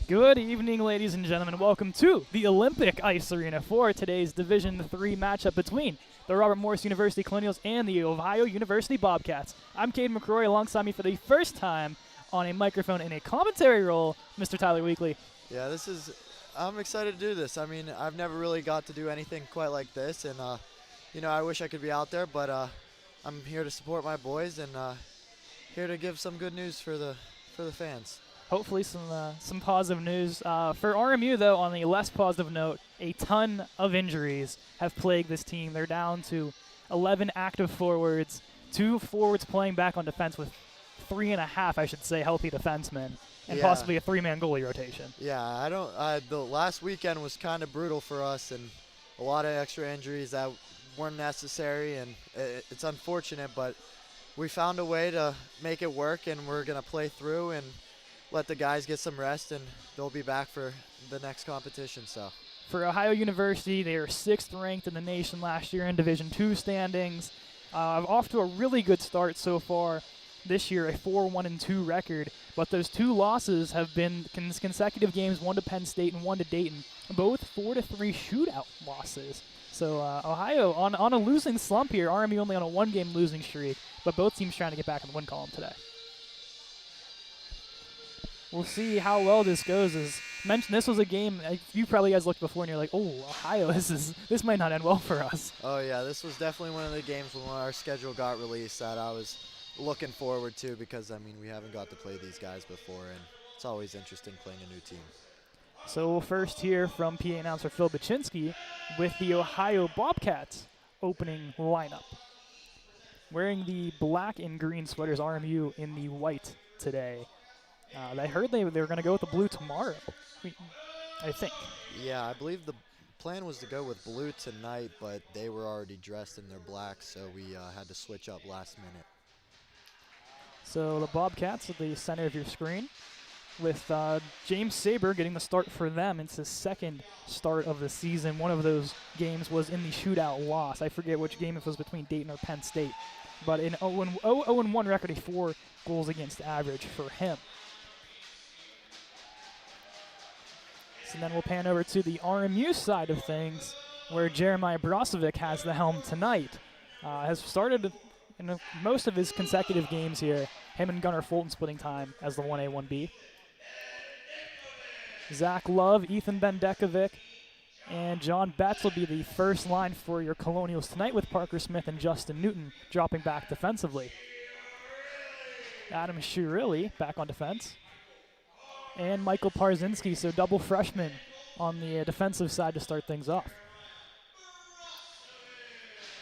Good evening, ladies and gentlemen. Welcome to the Olympic Ice Arena for today's Division III matchup between the Robert Morris University Colonials and the Ohio University Bobcats. I'm Cade McCrory. Alongside me for the first time on a microphone in a commentary role, Mr. Tyler Weekly. Yeah, I'm excited to do this. I mean, I've never really got to do anything quite like this, and, I wish I could be out there, but I'm here to support my boys and here to give some good news for the fans. Hopefully some positive news. For RMU, though, on the less positive note, a ton of injuries have plagued this team. They're down to 11 active forwards, 2 forwards playing back on defense with 3.5, I should say, healthy defensemen, and possibly a 3-man goalie rotation. Yeah, the last weekend was kind of brutal for us, and a lot of extra injuries that weren't necessary, and it's unfortunate, but we found a way to make it work, and we're going to play through and let the guys get some rest, and they'll be back for the next competition. So, for Ohio University, they are 6th ranked in the nation last year in Division II standings. Off to a really good start so far this year, a 4-1-2 record, but those 2 losses have been consecutive games, one to Penn State and one to Dayton, both 4-3 shootout losses. So Ohio on a losing slump here. RMU only on a 1-game losing streak, but both teams trying to get back in the win column today. We'll see how well this goes. As mentioned, this was a game you probably guys looked before and you're like, oh, Ohio, this might not end well for us. Oh yeah, this was definitely one of the games when our schedule got released that I was looking forward to, because I mean we haven't got to play these guys before, and it's always interesting playing a new team. So we'll first hear from PA announcer Phil Baczynski with the Ohio Bobcats opening lineup. Wearing the black and green sweaters, RMU in the white today. I heard they were going to go with the blue tomorrow, I think. Yeah, I believe the plan was to go with blue tonight, but they were already dressed in their black, so we had to switch up last minute. So the Bobcats at the center of your screen, with James Saber getting the start for them. It's his 2nd start of the season. One of those games was in the shootout loss. I forget which game it was, between Dayton or Penn State. But in 0-1 record, a 4 goals against average for him. And then we'll pan over to the RMU side of things, where Jeremiah Brozovic has the helm tonight. Has started in most of his consecutive games here. Him and Gunnar Fulton splitting time as the 1A, 1B. Zach Love, Ethan Bendekovic, and John Betts will be the first line for your Colonials tonight, with Parker Smith and Justin Newton dropping back defensively. Adam Shurilli back on defense. And Michael Parzinski, so double freshman on the defensive side to start things off.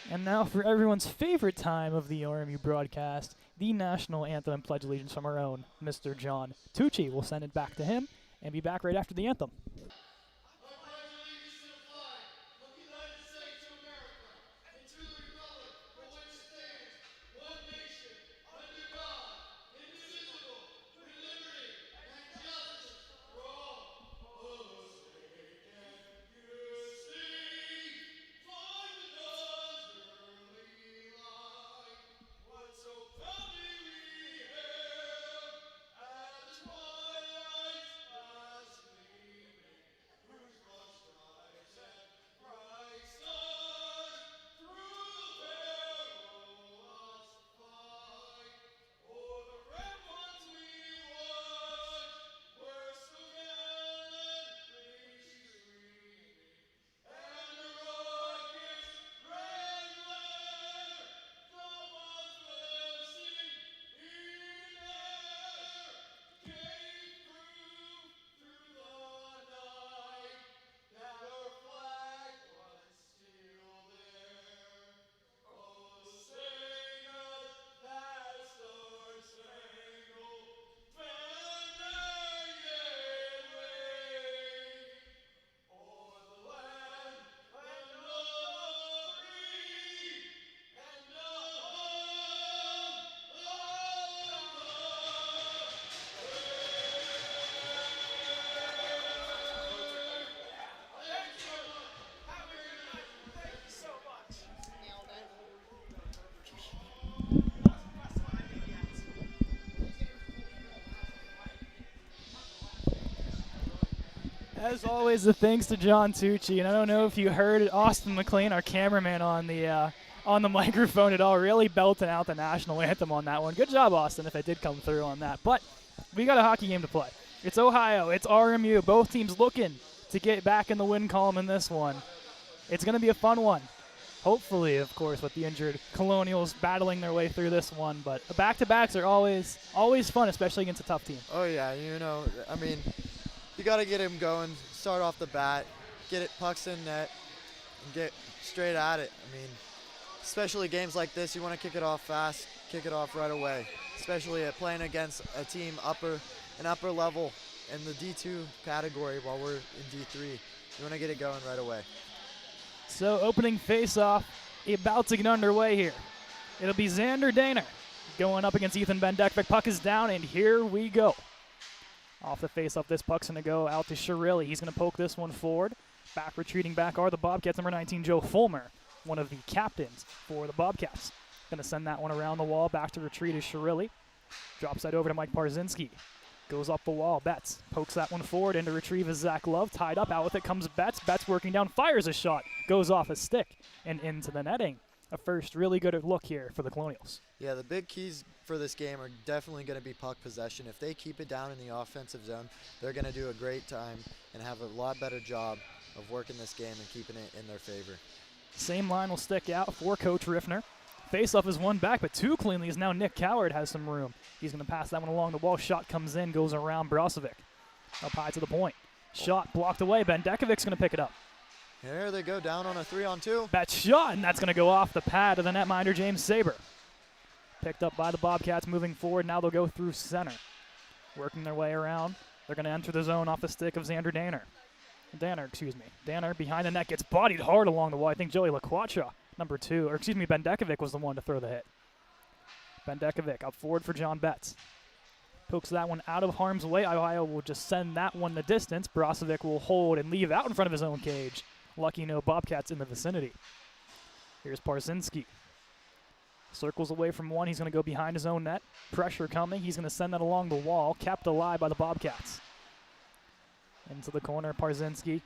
And now for everyone's favorite time of the RMU broadcast, the national anthem and pledge allegiance from our own Mr. John Tucci. We'll send it back to him and be back right after the anthem. As always, the thanks to John Tucci, and I don't know if you heard Austin McLean, our cameraman, on the microphone at all, really belting out the national anthem on that one. Good job, Austin, if it did come through on that. But we got a hockey game to play. It's Ohio, it's RMU, both teams looking to get back in the win column in this one. It's going to be a fun one. Hopefully, of course, with the injured Colonials battling their way through this one. But back-to-backs are always fun, especially against a tough team. Oh, yeah, I mean, you got to get him going, start off the bat, get it pucks in net, and get straight at it. I mean, especially games like this, you want to kick it off fast, kick it off right away, especially at playing against a team an upper level in the D2 category while we're in D3. You want to get it going right away. So opening face-off, about to get underway here. It'll be Xander Daner going up against Ethan Bendekovic. Puck is down, and here we go. Off the face-off, this puck's going to go out to Shirilli. He's going to poke this one forward. Retreating back are the Bobcats, number 19, Joe Fulmer, one of the captains for the Bobcats. Going to send that one around the wall. Back to retreat is Shirilli. Drops that over to Mike Parzinski. Goes up the wall. Betts pokes that one forward into retrieve is Zach Love. Tied up. Out with it comes Betts. Betts working down. Fires a shot. Goes off a stick and into the netting. A first really good look here for the Colonials. Yeah, the big keys for this game are definitely going to be puck possession. If they keep it down in the offensive zone, they're going to do a great time and have a lot better job of working this game and keeping it in their favor. Same line will stick out for Coach Riffner. Face-off is one back, but two cleanly as now Nick Coward has some room. He's going to pass that one along the wall. Shot comes in, goes around Brozovic. Up high to the point. Shot blocked away. Bendekovic's going to pick it up. There they go, down on a 3-on-2. That shot, and that's going to go off the pad of the netminder, James Saber. Picked up by the Bobcats moving forward. Now they'll go through center. Working their way around. They're going to enter the zone off the stick of Xander Daner. Danner behind the net gets bodied hard along the wall. I think Joey LaQuacha, Bendekovic was the one to throw the hit. Bendekovic up forward for John Betts. Pokes that one out of harm's way. Ohio will just send that one the distance. Brozovic will hold and leave out in front of his own cage. Lucky no Bobcats in the vicinity. Here's Parzinski. Circles away from one. He's going to go behind his own net. Pressure coming. He's going to send that along the wall. Kept alive by the Bobcats. Into the corner, Parzinski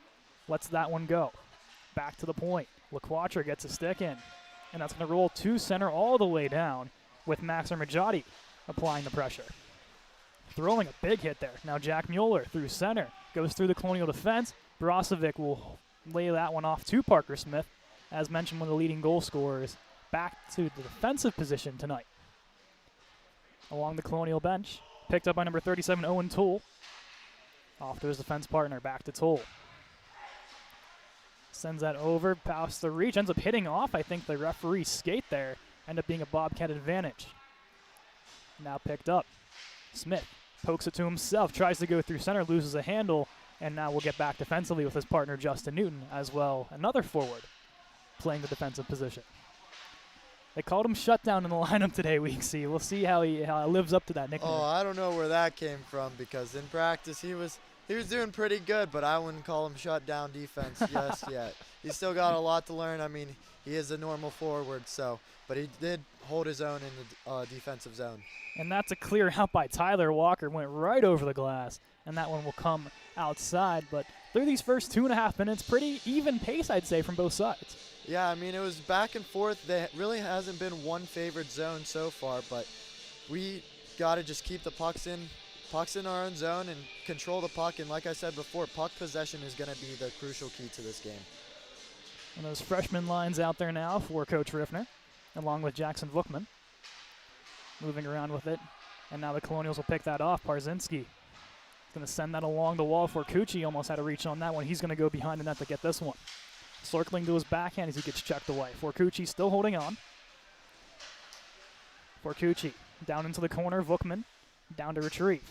lets that one go. Back to the point. LaQuacha gets a stick in. And that's going to roll to center all the way down with Max Armajati applying the pressure. Throwing a big hit there. Now Jack Mueller through center. Goes through the Colonial defense. Brozovic will lay that one off to Parker Smith. As mentioned, one of the leading goal scorers. Back to the defensive position tonight. Along the Colonial bench. Picked up by number 37, Owen Toole. Off to his defense partner, back to Toll. Sends that over, past the reach, ends up hitting off. I think the referee skate there. End up being a Bobcat advantage. Now picked up. Smith pokes it to himself, tries to go through center, loses a handle, and now we'll get back defensively with his partner Justin Newton as well. Another forward playing the defensive position. They called him shutdown in the lineup today, we see. We'll see how he lives up to that nickname. Oh, I don't know where that came from because in practice he was doing pretty good, but I wouldn't call him shutdown defense just yet. He's still got a lot to learn. I mean, he is a normal forward, but he did hold his own in the defensive zone. And that's a clear out by Tyler Walker. Went right over the glass, and that one will come outside. But through these first 2.5 minutes, pretty even pace, I'd say, from both sides. Yeah, I mean, it was back and forth. There really hasn't been one favored zone so far, but we got to just keep the pucks in our own zone and control the puck. And like I said before, puck possession is going to be the crucial key to this game. And those freshman lines out there now for Coach Riffner, along with Jackson Vukman. Moving around with it. And now the Colonials will pick that off. Parzinski going to send that along the wall for Cucci. Almost had a reach on that one. He's going to go behind the net to get this one. Circling to his backhand as he gets checked away. Forcucci still holding on. Forcucci down into the corner. Vukman down to retrieve.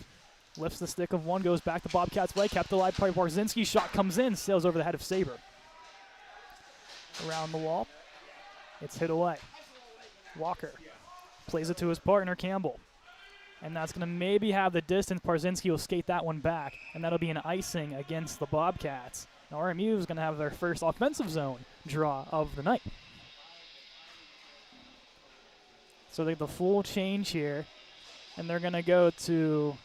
Lifts the stick of one, goes back to Bobcats' way. Kept alive by Parzinski. Shot comes in, sails over the head of Saber. Around the wall. It's hit away. Walker plays it to his partner, Campbell. And that's going to maybe have the distance. Parzinski will skate that one back, and that'll be an icing against the Bobcats. Now RMU is going to have their first offensive zone draw of the night. So they get the full change here, and they're going to go to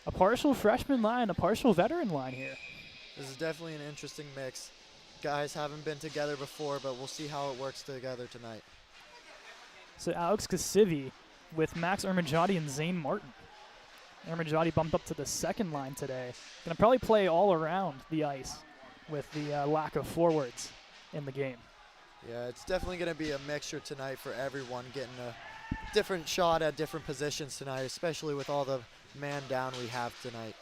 a partial freshman line, a partial veteran line here. This is definitely an interesting mix. Guys haven't been together before, but we'll see how it works together tonight. So Alex Kasivi with Max Ermajati and Zane Martin. Ermajati bumped up to the second line today. Going to probably play all around the ice with the lack of forwards in the game. Yeah, it's definitely going to be a mixture tonight for everyone, getting a different shot at different positions tonight, especially with all the man down we have tonight.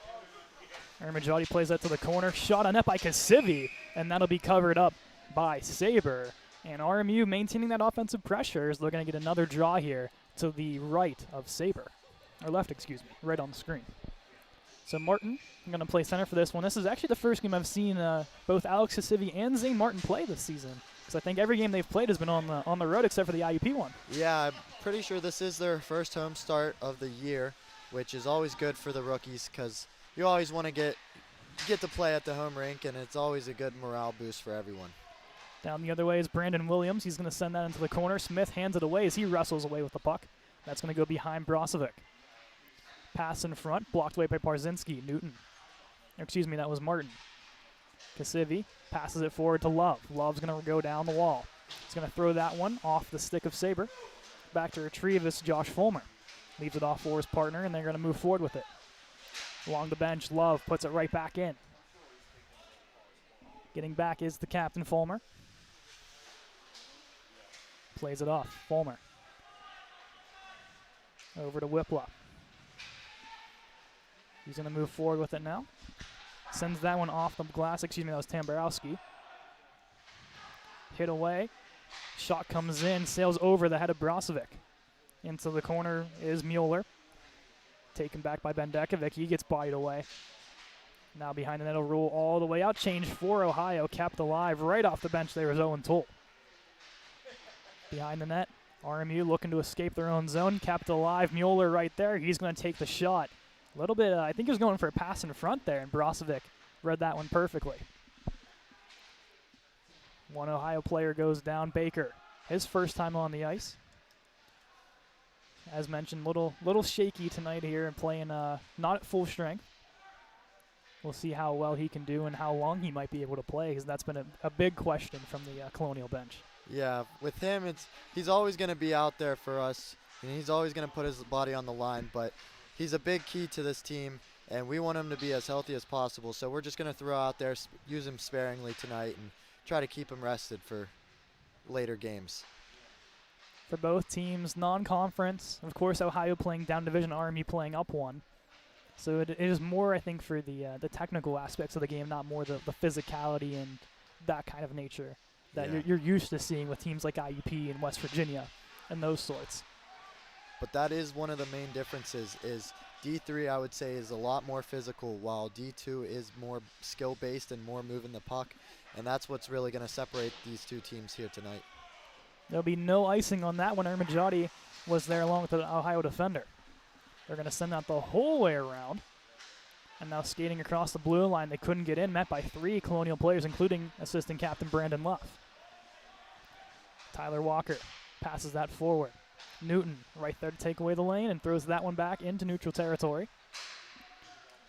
Ermajati plays that to the corner. Shot on net by Kasivi, and that'll be covered up by Saber. And RMU maintaining that offensive pressure as they're going to get another draw here to the right of Saber. Or left, excuse me, right on the screen. So Martin, I'm going to play center for this one. This is actually the first game I've seen both Alex Kasivi and Zane Martin play this season, because I think every game they've played has been on the road except for the IUP one. Yeah, I'm pretty sure this is their first home start of the year, which is always good for the rookies because you always want to get to play at the home rink, and it's always a good morale boost for everyone. Down the other way is Brandon Williams. He's going to send that into the corner. Smith hands it away as he wrestles away with the puck. That's going to go behind Brozovic. Pass in front, blocked away by Parzinski. Newton. Excuse me, that was Martin. Kasivi passes it forward to Love. Love's going to go down the wall. He's going to throw that one off the stick of Saber. Back to retrieve this Josh Fulmer. Leaves it off for his partner, and they're going to move forward with it. Along the bench, Love puts it right back in. Getting back is the captain, Fulmer. Plays it off. Fulmer. Over to Whipla. He's going to move forward with it now. Sends that one off the glass. Excuse me, that was Tamborowski. Hit away. Shot comes in, sails over the head of Brozovic. Into the corner is Mueller. Taken back by Bendekovic. He gets bodied away. Now behind the net, will roll all the way out. Change for Ohio. Kept alive right off the bench there is Owen Toll. Behind the net, RMU looking to escape their own zone. Kept alive. Mueller right there. He's going to take the shot. A little bit, I think he was going for a pass in front there, and Brozovic read that one perfectly. One Ohio player goes down. Baker, his first time on the ice. As mentioned, little shaky tonight here and playing not at full strength. We'll see how well he can do and how long he might be able to play, because that's been a big question from the Colonial bench. Yeah, with him, he's always going to be out there for us, and he's always going to put his body on the line, but he's a big key to this team, and we want him to be as healthy as possible, so we're just going to throw out there, use him sparingly tonight, and try to keep him rested for later games. For both teams, non-conference, of course, Ohio playing down division, RMU playing up one. So it is more, I think, for the technical aspects of the game, not more the physicality and that kind of nature that you're used to seeing with teams like IUP and West Virginia and those sorts. But that is one of the main differences is D3, I would say, is a lot more physical, while D2 is more skill-based and more moving the puck, and that's what's really going to separate these two teams here tonight. There'll be no icing on that one. Ermajati was there along with the Ohio defender. They're going to send that the whole way around. And now skating across the blue line, they couldn't get in, met by 3 Colonial players, including assistant captain Brandon Luff. Tyler Walker passes that forward. Newton right there to take away the lane and throws that one back into neutral territory.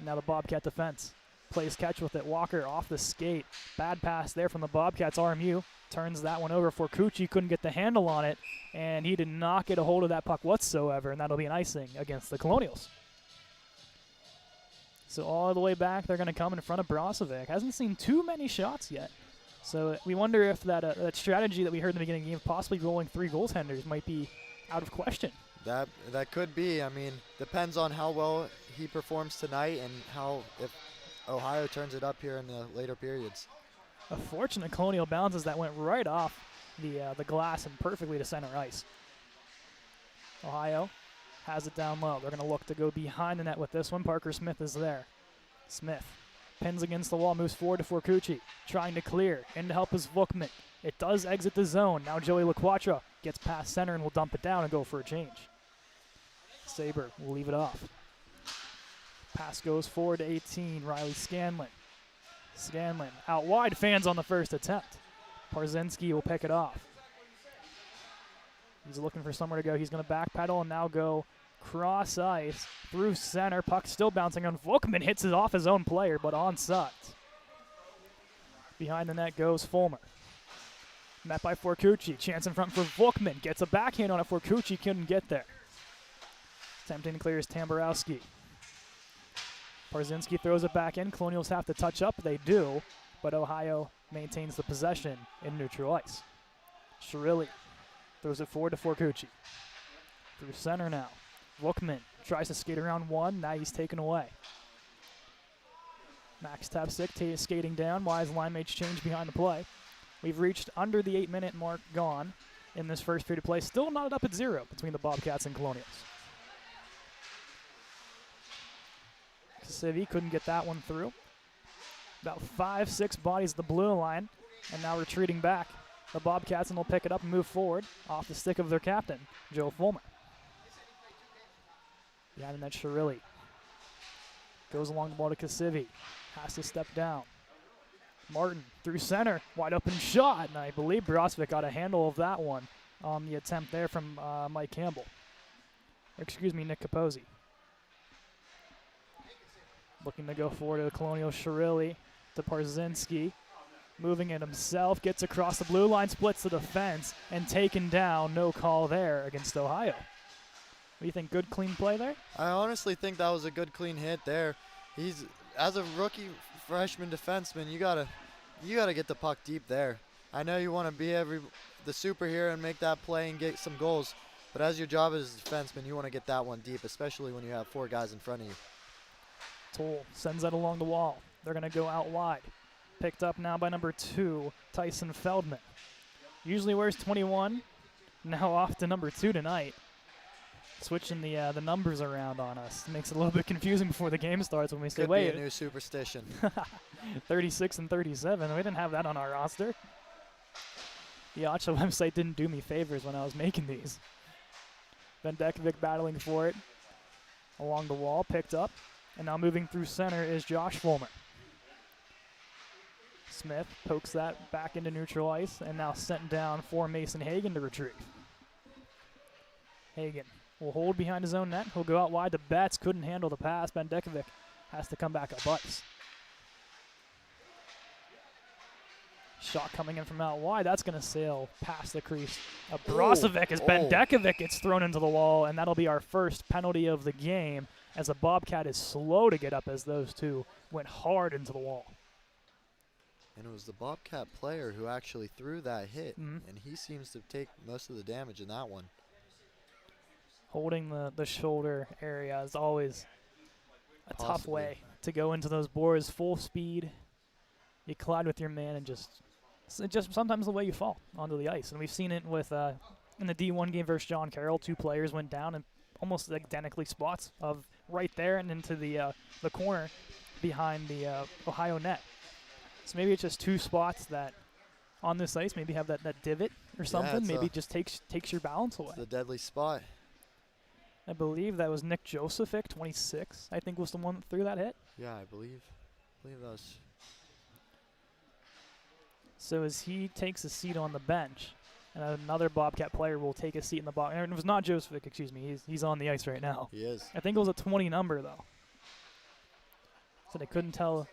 Now the Bobcat defense plays catch with it. Walker off the skate. Bad pass there from the Bobcats. RMU turns that one over for Cucci. Couldn't get the handle on it, and he did not get a hold of that puck whatsoever, and that'll be an icing against the Colonials. So all the way back, they're going to come in front of Brozovic. Hasn't seen too many shots yet. So we wonder if that strategy that we heard in the beginning of the game, possibly rolling 3 goaltenders, might be out of question. That could be. I mean, depends on how well he performs tonight and if Ohio turns it up here in the later periods. A fortunate Colonial bounces that went right off the glass and perfectly to center ice. Ohio has it down low. They're going to look to go behind the net with this one. Parker Smith is there. Smith pins against the wall, moves forward to Forcucci, trying to clear. In to help is Vukman. It does exit the zone. Now Joey LaQuatra gets past center and will dump it down and go for a change. Saber will leave it off. Pass goes forward to 18, Riley Scanlon. Scanlon out wide, fans on the first attempt. Parzinski will pick it off. He's looking for somewhere to go. He's going to backpedal and now go cross ice through center. Puck still bouncing on Vukman. Hits it off his own player, but onside. Behind the net goes Fulmer. Met by Forcucci. Chance in front for Vukman. Gets a backhand on it. Forcucci couldn't get there. Attempting to clear is Tamborowski. Parzinski throws it back in. Colonials have to touch up. They do, but Ohio maintains the possession in neutral ice. Shirilli throws it forward to Forcucci. Through center now. Vukman tries to skate around one. Now he's taken away. Max Tapsik skating down. Wise line mates change behind the play. We've reached under the 8-minute mark gone in this first period of play. Still knotted up at 0 between the Bobcats and Colonials. Civi couldn't get that one through. About 5-6 bodies at the blue line, and now retreating back. The Bobcats, and they'll pick it up and move forward off the stick of their captain, Joe Fulmer. Behind the net, Shirilli goes along the ball to Kasivi. Has to step down. Martin through center, wide open shot, and I believe Brozovic got a handle of that one on the attempt there from Mike Campbell. Excuse me, Nick Capozzi. Looking to go forward to the Colonial. Shirilli to Parzinski. Moving it himself, gets across the blue line, splits the defense, and taken down. No call there against Ohio. What do you think? Good, clean play there? I honestly think that was a good, clean hit there. He's, as a rookie freshman defenseman, you gotta get the puck deep there. I know you want to be the superhero and make that play and get some goals, but as your job as a defenseman, you want to get that one deep, especially when you have 4 guys in front of you. Toll sends that along the wall. They're going to go out wide. Picked up now by number 2, Tyson Feldman. Usually wears 21. Now off to number 2 tonight. Switching the numbers around on us. Makes it a little bit confusing before the game starts when we say, wait. Could be a new superstition. 36 and 37. We didn't have that on our roster. The ACHA website didn't do me favors when I was making these. Vendekovic battling for it. Along the wall, picked up. And now moving through center is Josh Fulmer. Smith pokes that back into neutral ice and now sent down for Mason Hagen to retrieve. Hagen will hold behind his own net. He'll go out wide to Betts. Couldn't handle the pass. Vendekovic has to come back up ice. Shot coming in from out wide. That's going to sail past the crease. Brozovic as Vendekovic gets thrown into the wall, and that'll be our first penalty of the game, as the Bobcat is slow to get up as those two went hard into the wall. And it was the Bobcat player who actually threw that hit, and he seems to take most of the damage in that one. Holding the shoulder area is always a tough way to go into those boards. Full speed, you collide with your man, and just sometimes the way you fall onto the ice. And we've seen it with in the D1 game versus John Carroll. 2 players went down and almost identically spots of right there and into the corner behind the Ohio net. So maybe it's just 2 spots that on this ice maybe have that divot or something. Maybe it just takes your balance away. It's the deadly spot. I believe that was Nick Josephic, 26, I think was the one that threw that hit. Yeah, I believe that was. So as he takes a seat on the bench, and another Bobcat player will take a seat in the box. And it was not Josephic, excuse me. He's on the ice right now. He is. I think it was a 20 number, though. So they couldn't tell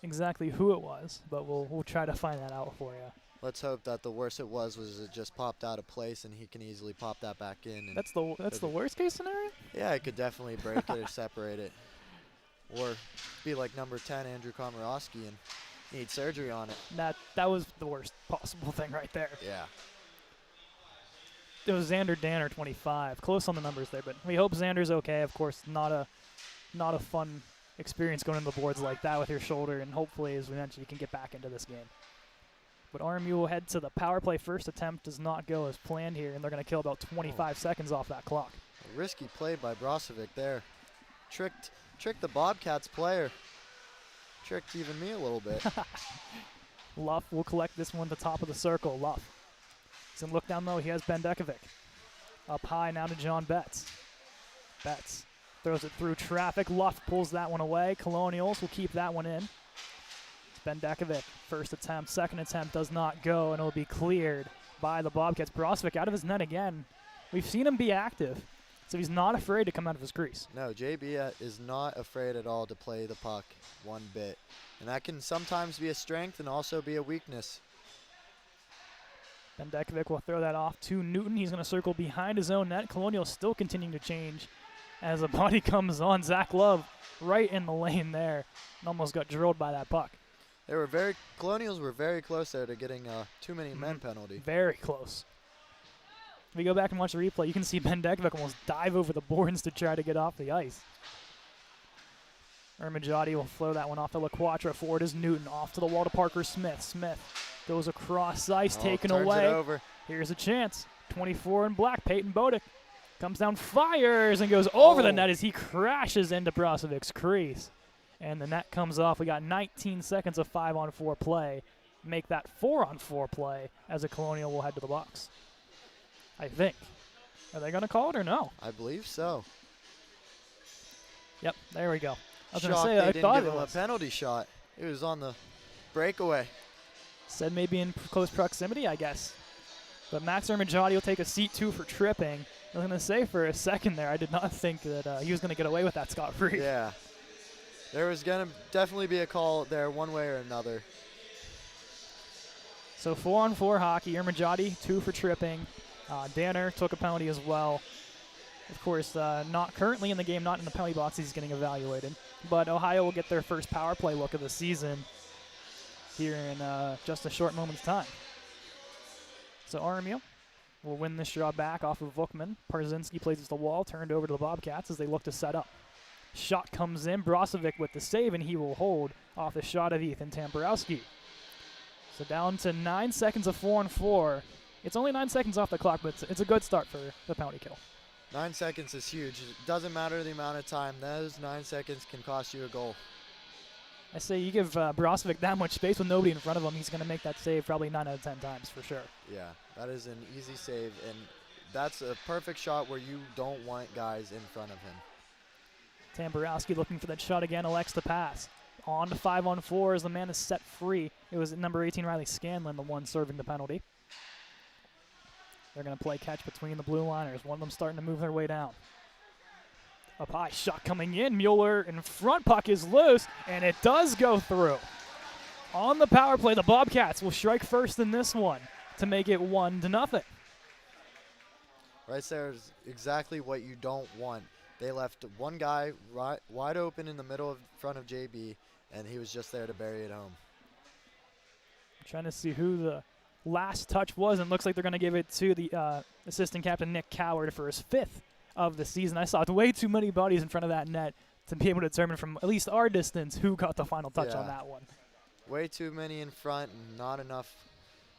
exactly who it was, but we'll try to find that out for you. Let's hope that the worst it was it just popped out of place and he can easily pop that back in. And that's the worst case scenario? Yeah, it could definitely break it or separate it. Or be like number 10, Andrew Komorowski, and need surgery on it. That was the worst possible thing right there. Yeah. It was Xander Danner, 25. Close on the numbers there, but we hope Xander's okay. Of course, not a fun experience going into the boards like that with your shoulder, and hopefully, as we mentioned, you can get back into this game. But RMU will head to the power play. First attempt does not go as planned here, and they're going to kill about 25 seconds off that clock. A risky play by Brozovic there. Tricked the Bobcats player. Tricked even me a little bit. Luff will collect this one at the top of the circle. Luff. He's going to look down low. He has Vendekovic. Up high now to John Betts. Betts throws it through traffic. Luff pulls that one away. Colonials will keep that one in. Vendekovic, first attempt. Second attempt does not go, and it'll be cleared by the Bobcats. Brozovic out of his net again. We've seen him be active. So he's not afraid to come out of his crease. No, JB is not afraid at all to play the puck one bit. And that can sometimes be a strength and also be a weakness. Bendekovic will throw that off to Newton. He's going to circle behind his own net. Colonial still continuing to change as a body comes on. Zach Love right in the lane there and almost got drilled by that puck. Colonials were very close there to getting a too many men penalty. Very close. If we go back and watch the replay, you can see Bendekovic almost dive over the boards to try to get off the ice. Ermajati will throw that one off to LaQuatra. Forward is Newton. Off to the wall to Parker Smith. Smith goes across ice, taken away. It over. Here's a chance. 24 in black, Peyton Bodick comes down, fires, and goes over the net as he crashes into Brosovic's crease. And the net comes off. We got 19 seconds of 5-on-4 play. Make that 4-on-4 play as a Colonial will head to the box. I think. Are they going to call it or no? I believe so. Yep, there we go. I was going to Shocked say, they I didn't thought give it him was. a penalty shot. It was on the breakaway. Said maybe in close proximity, I guess. But Max Ermajati will take a seat 2 for tripping. I was going to say for a second there, I did not think that he was going to get away with that scot-free. Yeah. There was going to definitely be a call there one way or another. So 4-on-4 hockey. Ermajati, 2 for tripping. Danner took a penalty as well. Of course, not currently in the game, not in the penalty box. He's getting evaluated. But Ohio will get their first power play look of the season here in just a short moment's time. So RMU will win this draw back off of Vukman. Parzinski plays at the wall, turned over to the Bobcats as they look to set up. Shot comes in. Brozovic with the save, and he will hold off the shot of Ethan Tamborowski. So down to 9 seconds of 4-on-4. It's only 9 seconds off the clock, but it's a good start for the penalty kill. 9 seconds is huge. It doesn't matter the amount of time. Those 9 seconds can cost you a goal. I say you give Brozovic that much space with nobody in front of him, he's going to make that save probably 9 out of 10 times for sure. Yeah, that is an easy save, and that's a perfect shot where you don't want guys in front of him. Tamborowski looking for that shot again, elects to pass. On to 5-on-4 as the man is set free. It was number 18, Riley Scanlon, the one serving the penalty. They're going to play catch between the blue liners. One of them starting to move their way down. Up high, shot coming in. Mueller in front, puck is loose, and it does go through. On the power play, the Bobcats will strike first in this one to make it 1-0. Right there is exactly what you don't want. They left one guy wide open in the middle in front of JB, and he was just there to bury it home. I'm trying to see who the last touch was, and looks like they're going to give it to the assistant captain, Nick Coward, for his 5th of the season. I saw way too many bodies in front of that net to be able to determine from at least our distance who got the final touch on that one. Way too many in front and not enough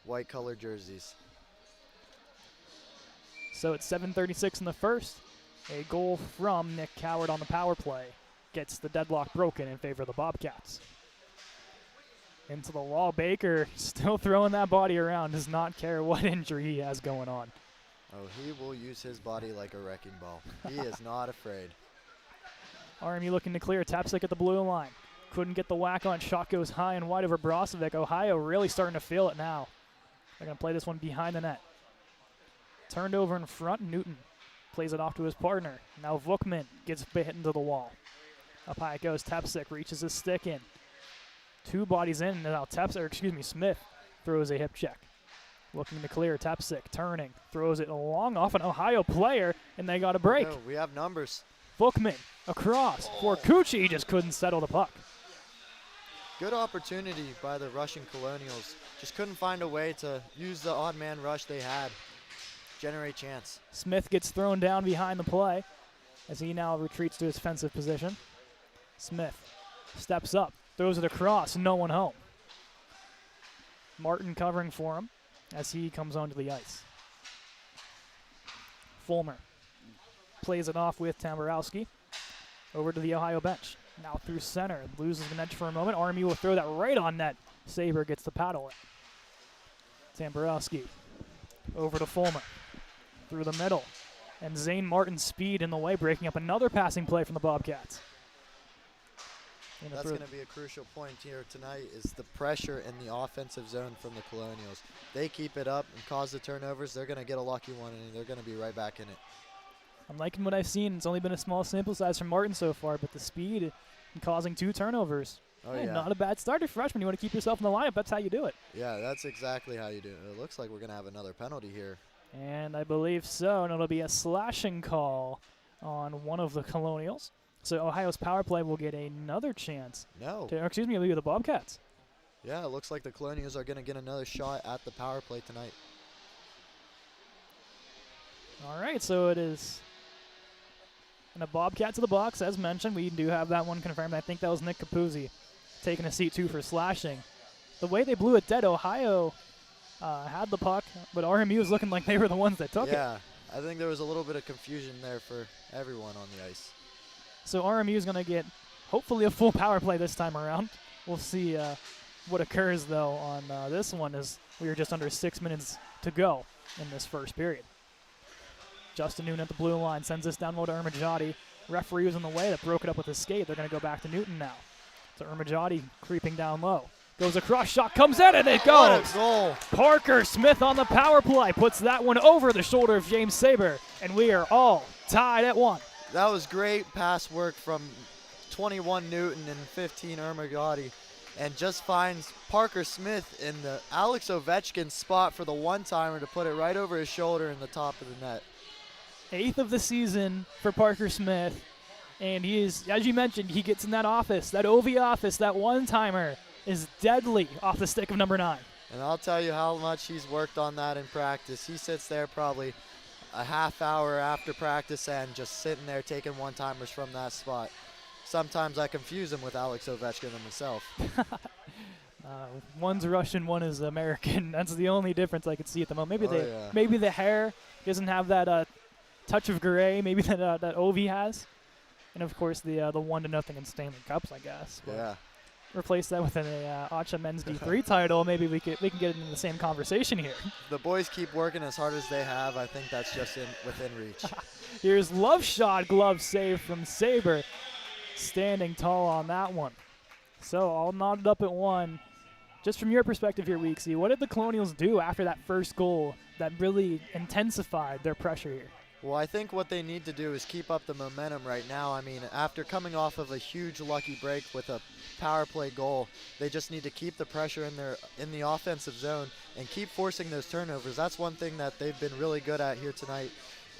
white-colored jerseys. So it's 7:36 in the first. A goal from Nick Coward on the power play gets the deadlock broken in favor of the Bobcats. Into the wall, Baker still throwing that body around, does not care what injury he has going on. Oh, he will use his body like a wrecking ball. He is not afraid. RMU looking to clear. Tapsick at the blue line. Couldn't get the whack on. Shot goes high and wide over Brozovic. Ohio really starting to feel it now. They're going to play this one behind the net. Turned over in front. Newton plays it off to his partner. Now Vukman gets hit into the wall. Up high it goes. Tapsick reaches his stick in. 2 bodies in, and now Smith throws a hip check. Looking to clear. Tapsick turning. Throws it along off an Ohio player, and they got a break. No, we have numbers. Vukman across for Kuchi. He just couldn't settle the puck. Good opportunity by the Russian Colonials. Just couldn't find a way to use the odd man rush they had. Generate chance. Smith gets thrown down behind the play as he now retreats to his defensive position. Smith steps up, throws it across, no one home. Martin covering for him as he comes onto the ice. Fulmer plays it off with Tamborowski over to the Ohio bench. Now through center, loses the edge for a moment. RMU will throw that right on net. Saber gets the paddle in. Tamborowski over to Fulmer through the middle. And Zane Martin's speed in the way, breaking up another passing play from the Bobcats. That's going to be a crucial point here tonight is the pressure in the offensive zone from the Colonials. They keep it up and cause the turnovers, they're going to get a lucky one, and they're going to be right back in it. I'm liking what I've seen. It's only been a small sample size from Martin so far, but the speed and causing 2 turnovers. Oh, Hey, yeah. not a bad start as freshman. You want to keep yourself in the lineup. That's how you do it. Yeah, that's exactly how you do it. It looks like we're going to have another penalty here. And I believe so, and it'll be a slashing call on one of the Colonials. So Ohio's power play will get another chance. No. Or excuse me, it'll be the Bobcats. Yeah, it looks like the Colonials are going to get another shot at the power play tonight. All right, so it is and a Bobcat to the box, as mentioned. We do have that one confirmed. I think that was Nick Capuzzi taking a seat, too, for slashing. The way they blew it dead, Ohio had the puck, but RMU was looking like they were the ones that took it. Yeah, I think there was a little bit of confusion there for everyone on the ice. So RMU is going to get, hopefully, a full power play this time around. We'll see what occurs, though, on this one, as we are just under 6 minutes to go in this first period. Justin Newton at the blue line sends this down low to Ermajati. Referee was in the way that broke it up with his skate. They're going to go back to Newton now. So Ermajati creeping down low. Goes across, shot comes in, and it goes! What a goal! Parker Smith on the power play puts that one over the shoulder of James Saber, and we are all tied at 1. That was great pass work from 21 Newton and 15 Ermajati, and just finds Parker Smith in the Alex Ovechkin spot for the one-timer to put it right over his shoulder in the top of the net. 8th of the season for Parker Smith, and he is, as you mentioned, he gets in that office, that OV office, that one-timer is deadly off the stick of number 9. And I'll tell you how much he's worked on that in practice. He sits there probably a half hour after practice and just sitting there taking one-timers from that spot. Sometimes I confuse him with Alex Ovechkin himself. One's Russian, one is American. That's the only difference I could see at the moment. Maybe yeah. maybe the hair doesn't have that touch of gray. Maybe that OV has, and of course the 1-0 in Stanley Cups, I guess. But Yeah. replace that with an ACHA Men's D3 title. Maybe we can get into the same conversation here. The boys keep working as hard as they have. I think that's just within reach. Here's love shot, glove save from Saber, standing tall on that one. So all knotted up at 1. Just from your perspective here, Weeksy, what did the Colonials do after that first goal that really intensified their pressure here? Well, I think what they need to do is keep up the momentum right now. I mean, after coming off of a huge lucky break with a power play goal, they just need to keep the pressure in the offensive zone and keep forcing those turnovers. That's one thing that they've been really good at here tonight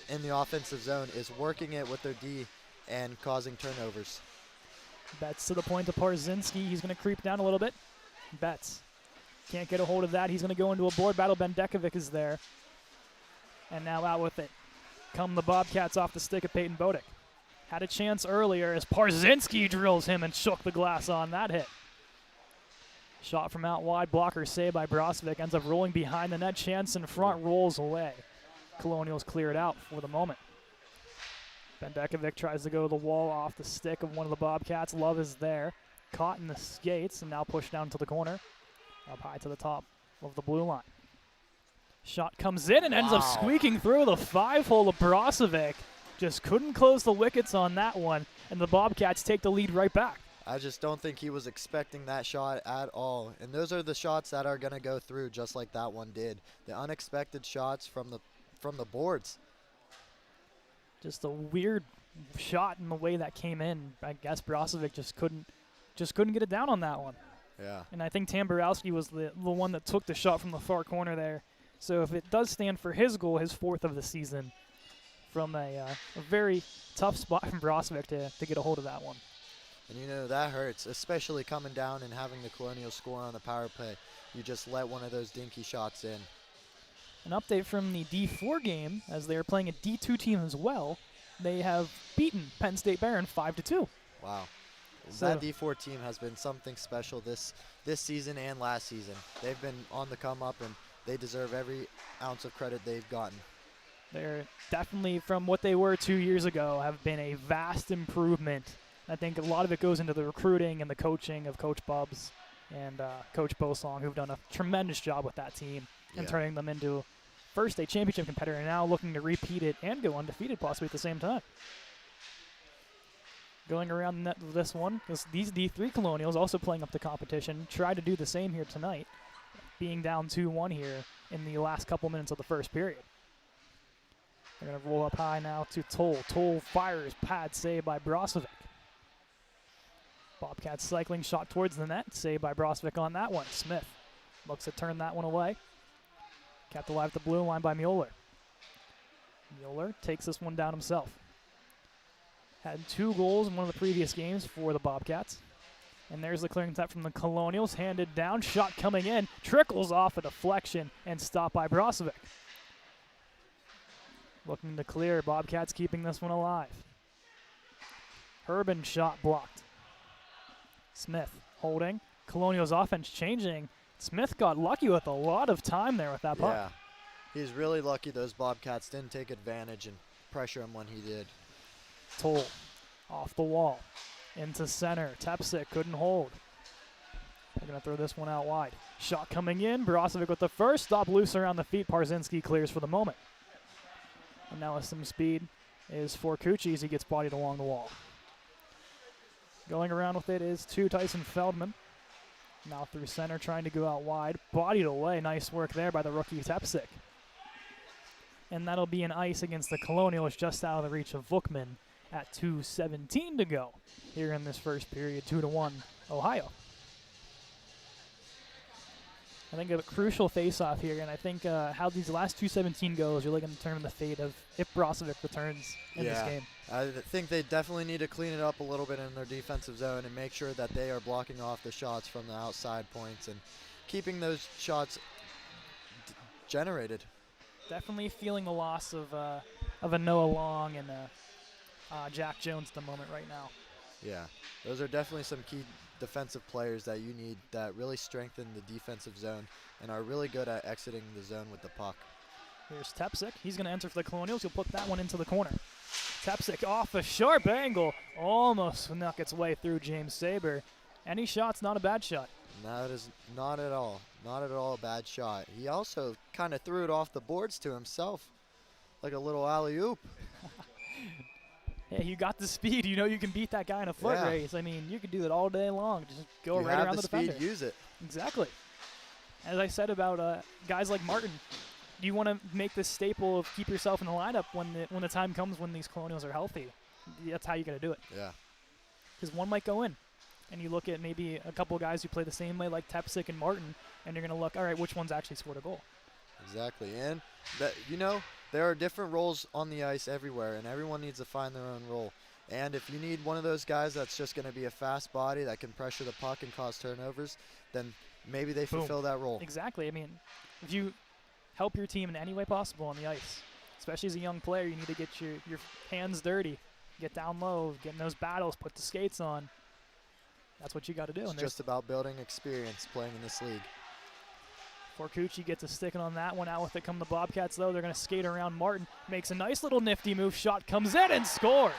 in the offensive zone, is working it with their D and causing turnovers. Betts to the point to Parzinski. He's going to creep down a little bit. Betts can't get a hold of that. He's going to go into a board battle. Bendekovic is there. And now out with it come the Bobcats off the stick of Peyton Bodick. Had a chance earlier as Parzinski drills him and shook the glass on that hit. Shot from out wide, blocker saved by Brozovic, ends up rolling behind the net. Chance in front, rolls away. Colonials clear it out for the moment. Bendekovic tries to go to the wall off the stick of one of the Bobcats. Love is there. Caught in the skates and now pushed down to the corner. Up high to the top of the blue line. Shot comes in and ends up squeaking through the 5-hole of Brozovic. Just couldn't close the wickets on that one, and the Bobcats take the lead right back. I just don't think he was expecting that shot at all. And those are the shots that are going to go through, just like that one did. The unexpected shots from the boards. Just a weird shot in the way that came in. I guess Brozovic just couldn't get it down on that one. Yeah. And I think Tamborowski was the one that took the shot from the far corner there. So if it does stand for his goal, his 4th of the season, from a very tough spot from Brozovic to get a hold of that one. And you know, that hurts, especially coming down and having the Colonials score on the power play. You just let one of those dinky shots in. An update from the D4 game, as they are playing a D2 team as well. They have beaten Penn State Barron 5-2. Wow. So that D4 team has been something special this season and last season. They've been on the come up, and they deserve every ounce of credit they've gotten. They're definitely, from what they were 2 years ago, have been a vast improvement. I think a lot of it goes into the recruiting and the coaching of Coach Bubbs and Coach Bosong, who've done a tremendous job with that team and turning them into first a championship competitor and now looking to repeat it and go undefeated possibly at the same time. Going around the net with this one, because these D3 Colonials also playing up the competition, try to do the same here tonight, being down 2-1 here in the last couple minutes of the first period. They're going to roll up high now to Toll. Toll fires, pad save by Brozovic. Bobcats cycling shot towards the net, save by Brozovic on that one. Smith looks to turn that one away. Kept alive at the blue line by Mueller. Mueller takes this one down himself. Had 2 goals in one of the previous games for the Bobcats. And there's the clearing tap from the Colonials, handed down, shot coming in, trickles off a deflection and stopped by Brozovic. Looking to clear, Bobcats keeping this one alive. Herbin shot blocked. Smith holding, Colonials offense changing. Smith got lucky with a lot of time there with that puck. Yeah, he's really lucky those Bobcats didn't take advantage and pressure him when he did. Toll off the wall. Into center. Tepsic couldn't hold. They're going to throw this one out wide. Shot coming in. Brozovic with the first stop loose around the feet. Parzinski clears for the moment. And now with some speed is Forcucci as he gets bodied along the wall. Going around with it is Tyson Feldman. Now through center trying to go out wide. Bodied away. Nice work there by the rookie Tepsic. And that'll be an ice against the Colonials just out of the reach of Vukman at 2:17 to go here in this first period, 2-1 Ohio. I think a crucial face-off here, and I think how these last 2:17 goes, you're looking to determine the fate of if Brozovic returns in this game. I think they definitely need to clean it up a little bit in their defensive zone and make sure that they are blocking off the shots from the outside points and keeping those shots generated. Definitely feeling the loss of a Noah Long and Jack Jones at the moment right now. Yeah, those are definitely some key defensive players that you need that really strengthen the defensive zone and are really good at exiting the zone with the puck. Here's Tepsic. He's going to enter for the Colonials. He'll put that one into the corner. Tepsic off a sharp angle. Almost snuck its way through James Saber. Any shot's not a bad shot. That is not at all. Not at all a bad shot. He also kind of threw it off the boards to himself like a little alley-oop. Yeah, you got the speed. You know you can beat that guy in a foot race. I mean, you could do it all day long. Just go right around the defender. You have the speed, use it. Exactly. As I said about guys like Martin, you want to make this staple of keep yourself in the lineup when the time comes when these Colonials are healthy. That's how you got to do it. Yeah. Because one might go in. And you look at maybe a couple of guys who play the same way like Tepsic and Martin, and you're going to look, all right, which one's actually scored a goal? Exactly. And, there are different roles on the ice everywhere, and everyone needs to find their own role. And if you need one of those guys that's just going to be a fast body that can pressure the puck and cause turnovers, then maybe they fulfill that role. Exactly. I mean, if you help your team in any way possible on the ice, especially as a young player, you need to get your hands dirty, get down low, get in those battles, put the skates on. That's what you got to do. It's just about building experience playing in this league. Forcucci gets a sticking on that one. Out with it come the Bobcats, though. They're going to skate around Martin. Makes a nice little nifty move. Shot comes in and scores.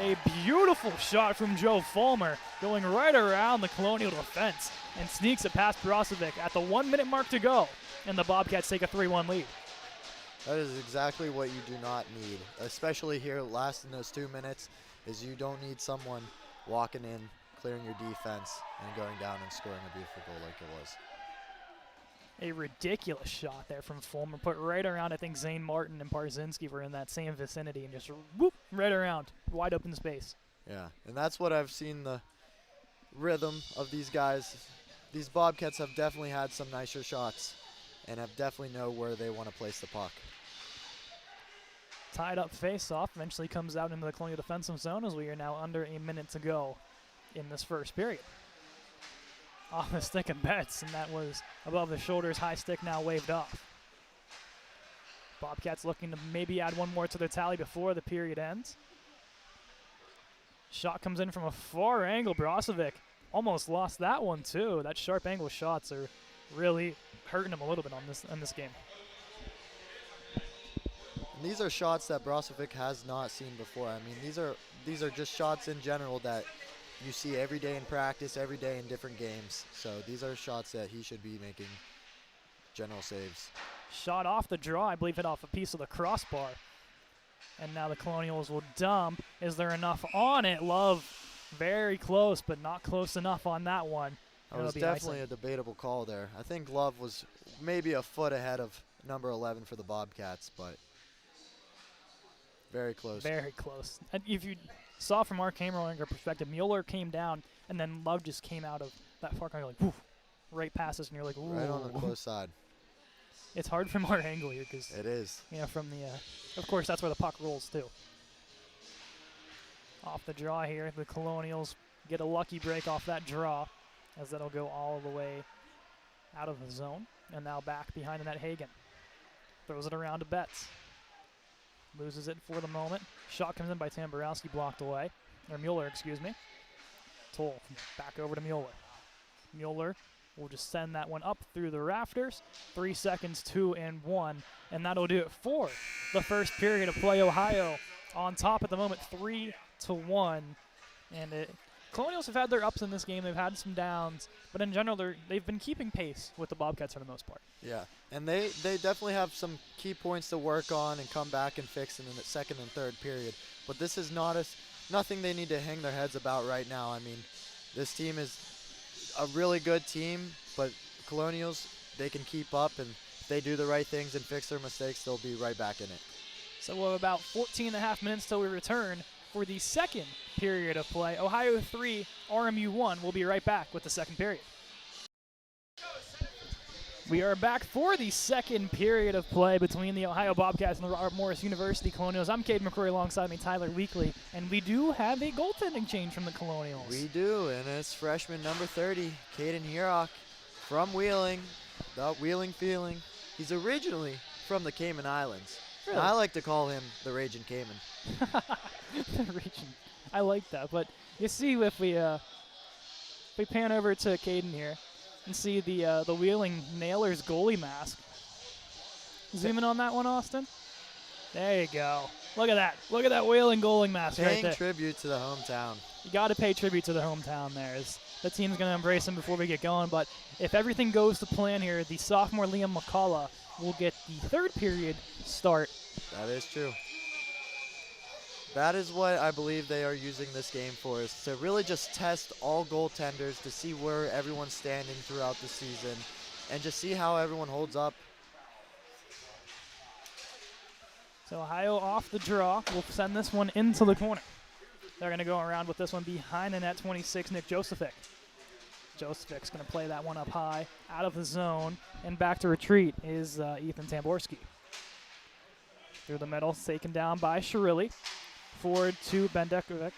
A beautiful shot from Joe Fulmer going right around the Colonial defense and sneaks it past Brozovic at the 1 minute mark to go. And the Bobcats take a 3-1 lead. That is exactly what you do not need, especially here last in those 2 minutes, is you don't need someone walking in, clearing your defense, and going down and scoring a beautiful goal like it was. A ridiculous shot there from Fulmer, put right around. I think Zane Martin and Parzinski were in that same vicinity and just whoop right around, wide open space. Yeah, and that's what I've seen the rhythm of these guys. These Bobcats have definitely had some nicer shots and have definitely know where they want to place the puck. Tied up face-off eventually comes out into the Colonial defensive zone as we are now under a minute to go in this first period. Off the stick of Betts, and that was above the shoulders. High stick now waved off. Bobcats looking to maybe add one more to their tally before the period ends. Shot comes in from a far angle. Brozovic almost lost that one too. That sharp angle shots are really hurting him a little bit on this game. And these are shots that Brozovic has not seen before. I mean, these are just shots in general that you see every day in practice, every day in different games. So these are shots that he should be making general saves. Shot off the draw, I believe hit off a piece of the crossbar. And now the Colonials will dump. Is there enough on it? Love very close, but not close enough on that one. That was definitely a debatable call there. I think Love was maybe a foot ahead of number 11 for the Bobcats, but Very close. Very close. And if you saw from our camera angle perspective, Mueller came down, and then Love just came out of that far corner, like, woof, right past us, and you're like, ooh. Right on the close side. It's hard from our angle here because, It is. you know, from the, of course, that's where the puck rolls too. Off the draw here, the Colonials get a lucky break off that draw, as that'll go all the way out of the zone, and now back behind the net. Hagen throws it around to Betts. Loses it for the moment. Shot comes in by Tamborowski, blocked away. Or Mueller, excuse me. Toll back over to Mueller. Mueller will just send that one up through the rafters. 3 seconds, 2 and 1. And that'll do it for the first period of play. Ohio on top at the moment, 3-1. And Colonials have had their ups in this game. They've had some downs. But in general, they've been keeping pace with the Bobcats for the most part. Yeah, and they definitely have some key points to work on and come back and fix in the second and third period. But this is nothing they need to hang their heads about right now. I mean, this team is a really good team, but Colonials, they can keep up, and if they do the right things and fix their mistakes, they'll be right back in it. So we'll have about 14 and a half minutes till we return for the second period of play. Ohio 3, RMU 1. We'll be right back with the second period. We are back for the second period of play between the Ohio Bobcats and the Robert Morris University Colonials. I'm Cade McCrory, alongside me Tyler Weekly, and we do have a goaltending change from the Colonials. We do, and it's freshman number 30, Caden Hierach, from Wheeling, the Wheeling Feeling. He's originally from the Cayman Islands. Really? I like to call him the Raging Cayman. The region. I like that, but you see if we pan over to Caden here and see the Wheeling Nailers goalie mask. Zoom in on that one, Austin. There you go. Look at that. Look at that Wheeling goalie mask right Paying there. tribute to the hometown. You got to pay tribute to the hometown there. The team's going to embrace him before we get going, but if everything goes to plan here, the sophomore Liam McCullough will get the third period start. That is true. That is what I believe they are using this game for, is to really just test all goaltenders to see where everyone's standing throughout the season and just see how everyone holds up. So Ohio off the draw will send this one into the corner. They're going to go around with this one behind the net, 26, Nick Josephic. Josephic's going to play that one up high, out of the zone, and back to retreat is Ethan Tamborski. Through the middle, taken down by Shirilli. Forward to Bendekovic,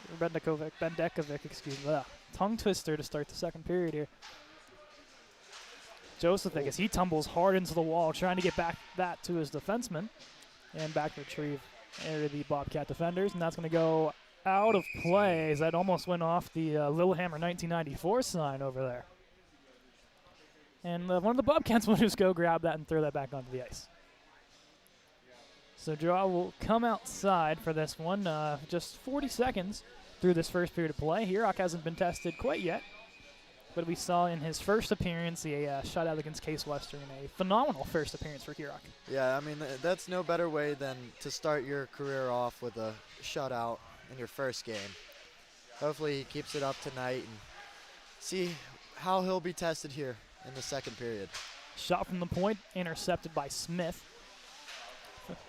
excuse me. Tongue twister to start the second period here. Josephic, as he tumbles hard into the wall, trying to get back that to his defenseman. And back retrieve area the Bobcat defenders, and that's going to go out of play, as that almost went off the Lillehammer 1994 sign over there. And one of the Bobcats will just go grab that and throw that back onto the ice. So draw will come outside for this one. Just 40 seconds through this first period of play. Hierach hasn't been tested quite yet, but we saw in his first appearance a shutout against Case Western, a phenomenal first appearance for Hierach. Yeah, I mean, that's no better way than to start your career off with a shutout in your first game. Hopefully he keeps it up tonight and see how he'll be tested here in the second period. Shot from the point, intercepted by Smith.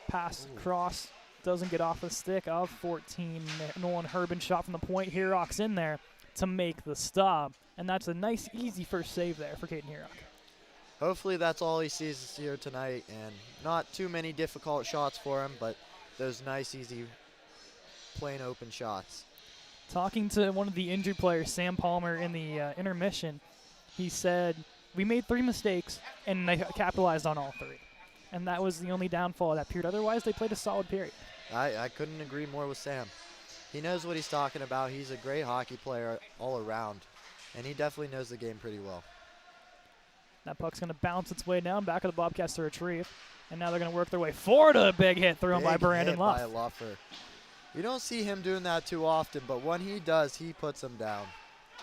Pass across, doesn't get off the stick of 14. Nolan Herbin shot from the point. Hierach's in there to make the stop. And that's a nice, easy first save there for Caden Hierach. Hopefully that's all he sees here tonight, and not too many difficult shots for him, but those nice, easy, plain open shots. Talking to one of the injured players, Sam Palmer, in the intermission, he said, we made 3 mistakes, and they capitalized on all 3. And that was the only downfall of that period. Otherwise, they played a solid period. I couldn't agree more with Sam. He knows what he's talking about. He's a great hockey player all around, and he definitely knows the game pretty well. That puck's going to bounce its way down, back of the Bobcats to retrieve. And now they're going to work their way forward. A big hit thrown by Brandon Luff. By Luffer. You don't see him doing that too often, but when he does, he puts them down.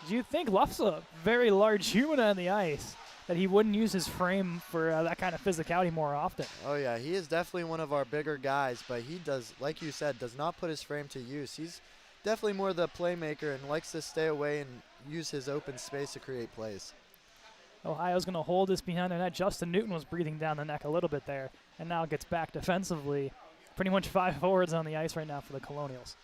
Do you think Luff's a very large human on the ice, that he wouldn't use his frame for that kind of physicality more often? Oh, yeah. He is definitely one of our bigger guys, but he does, like you said, does not put his frame to use. He's definitely more the playmaker and likes to stay away and use his open space to create plays. Ohio's going to hold this behind the net. Justin Newton was breathing down the neck a little bit there, and now gets back defensively. pretty much 5 forwards on the ice right now for the Colonials.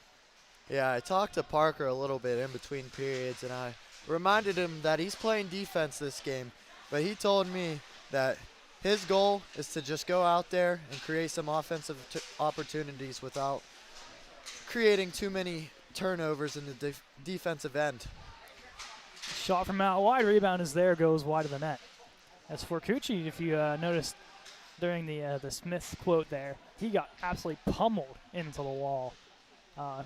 Yeah, I talked to Parker a little bit in between periods, and I reminded him that he's playing defense this game, but he told me that his goal is to just go out there and create some offensive opportunities without creating too many turnovers in the defensive end. Shot from out wide, rebound is there, goes wide of the net. As for Cucci, if you noticed during the Smith quote there, he got absolutely pummeled into the wall,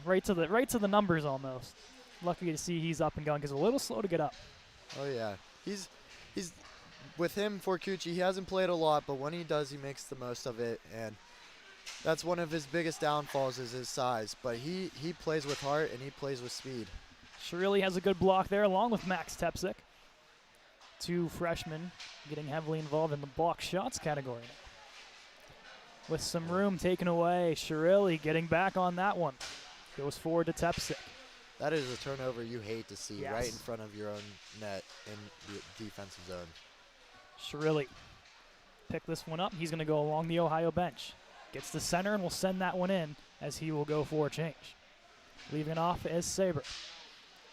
right to the numbers almost. Lucky to see he's up and going because a little slow to get up. Oh yeah, he's with him for Cucci. He hasn't played a lot, but when he does, he makes the most of it, and that's one of his biggest downfalls is his size. But he plays with heart and he plays with speed. Shirley has a good block there, along with Max Tepsic. 2 freshmen getting heavily involved in the block shots category. With some room taken away, Shirley getting back on that one. Goes forward to Tepsic. That is a turnover you hate to see, Yes. right in front of your own net in the defensive zone. Shirley pick this one up. He's going to go along the Ohio bench. Gets the center and will send that one in as he will go for a change. Leaving off is Saber.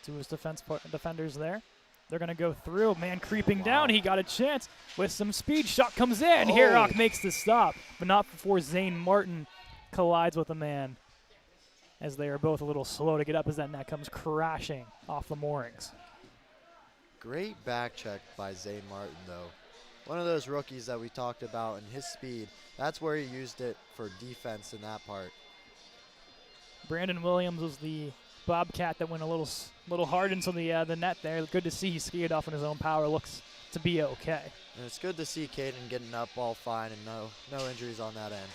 2 his defenders there. They're going to go through. Man creeping down. He got a chance with some speed. Shot comes in. Oh. Hirok makes the stop, but not before Zane Martin collides with a man, as they are both a little slow to get up as that net comes crashing off the moorings. Great back check by Zane Martin, though. One of those rookies that we talked about, and his speed, that's where he used it for defense in that part. Brandon Williams was the Bobcat that went a little hard into the net there. Good to see he skied off on his own power. Looks to be okay. And it's good to see Caden getting up all fine and no injuries on that end.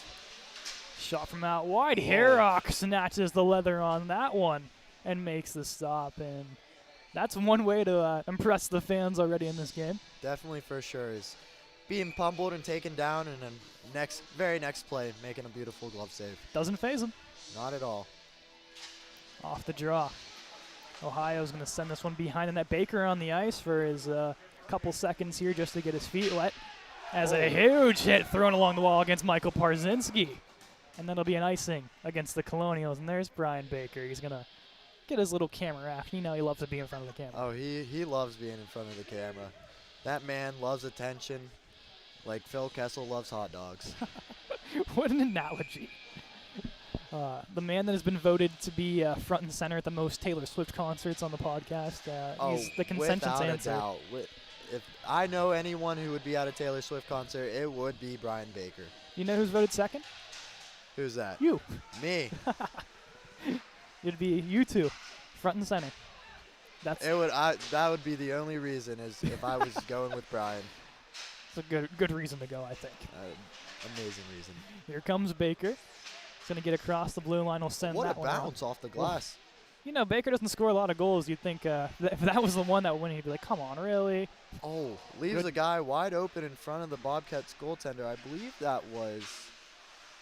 Shot from out wide. Hirok snatches the leather on that one and makes the stop. And that's one way to impress the fans already in this game. Definitely for sure is being pummeled and taken down, and then very next play making a beautiful glove save. Doesn't faze him. Not at all. Off the draw. Ohio's going to send this one behind the net. Baker on the ice for his couple seconds here just to get his feet wet. As a huge hit thrown along the wall against Michael Parzinski. And that'll be an icing against the Colonials. And there's Brian Baker. He's going to get his little camera app. You know he loves to be in front of the camera. Oh, he loves being in front of the camera. That man loves attention like Phil Kessel loves hot dogs. What an analogy. The man that has been voted to be front and center at the most Taylor Swift concerts on the podcast. He's the consensus without answer. A doubt. If I know anyone who would be at a Taylor Swift concert, it would be Brian Baker. You know who's voted second? Who's that? You. Me. It'd be you two, front and center. That would be the only reason is if I was going with Brian. It's a good reason to go, I think. Amazing reason. Here comes Baker. He's going to get across the blue line. He'll send What that a one out. bounce off the glass. You know, Baker doesn't score a lot of goals. You'd think if that was the one that won, he'd be like, come on, really? Oh, leaves a guy wide open in front of the Bobcats goaltender. I believe that was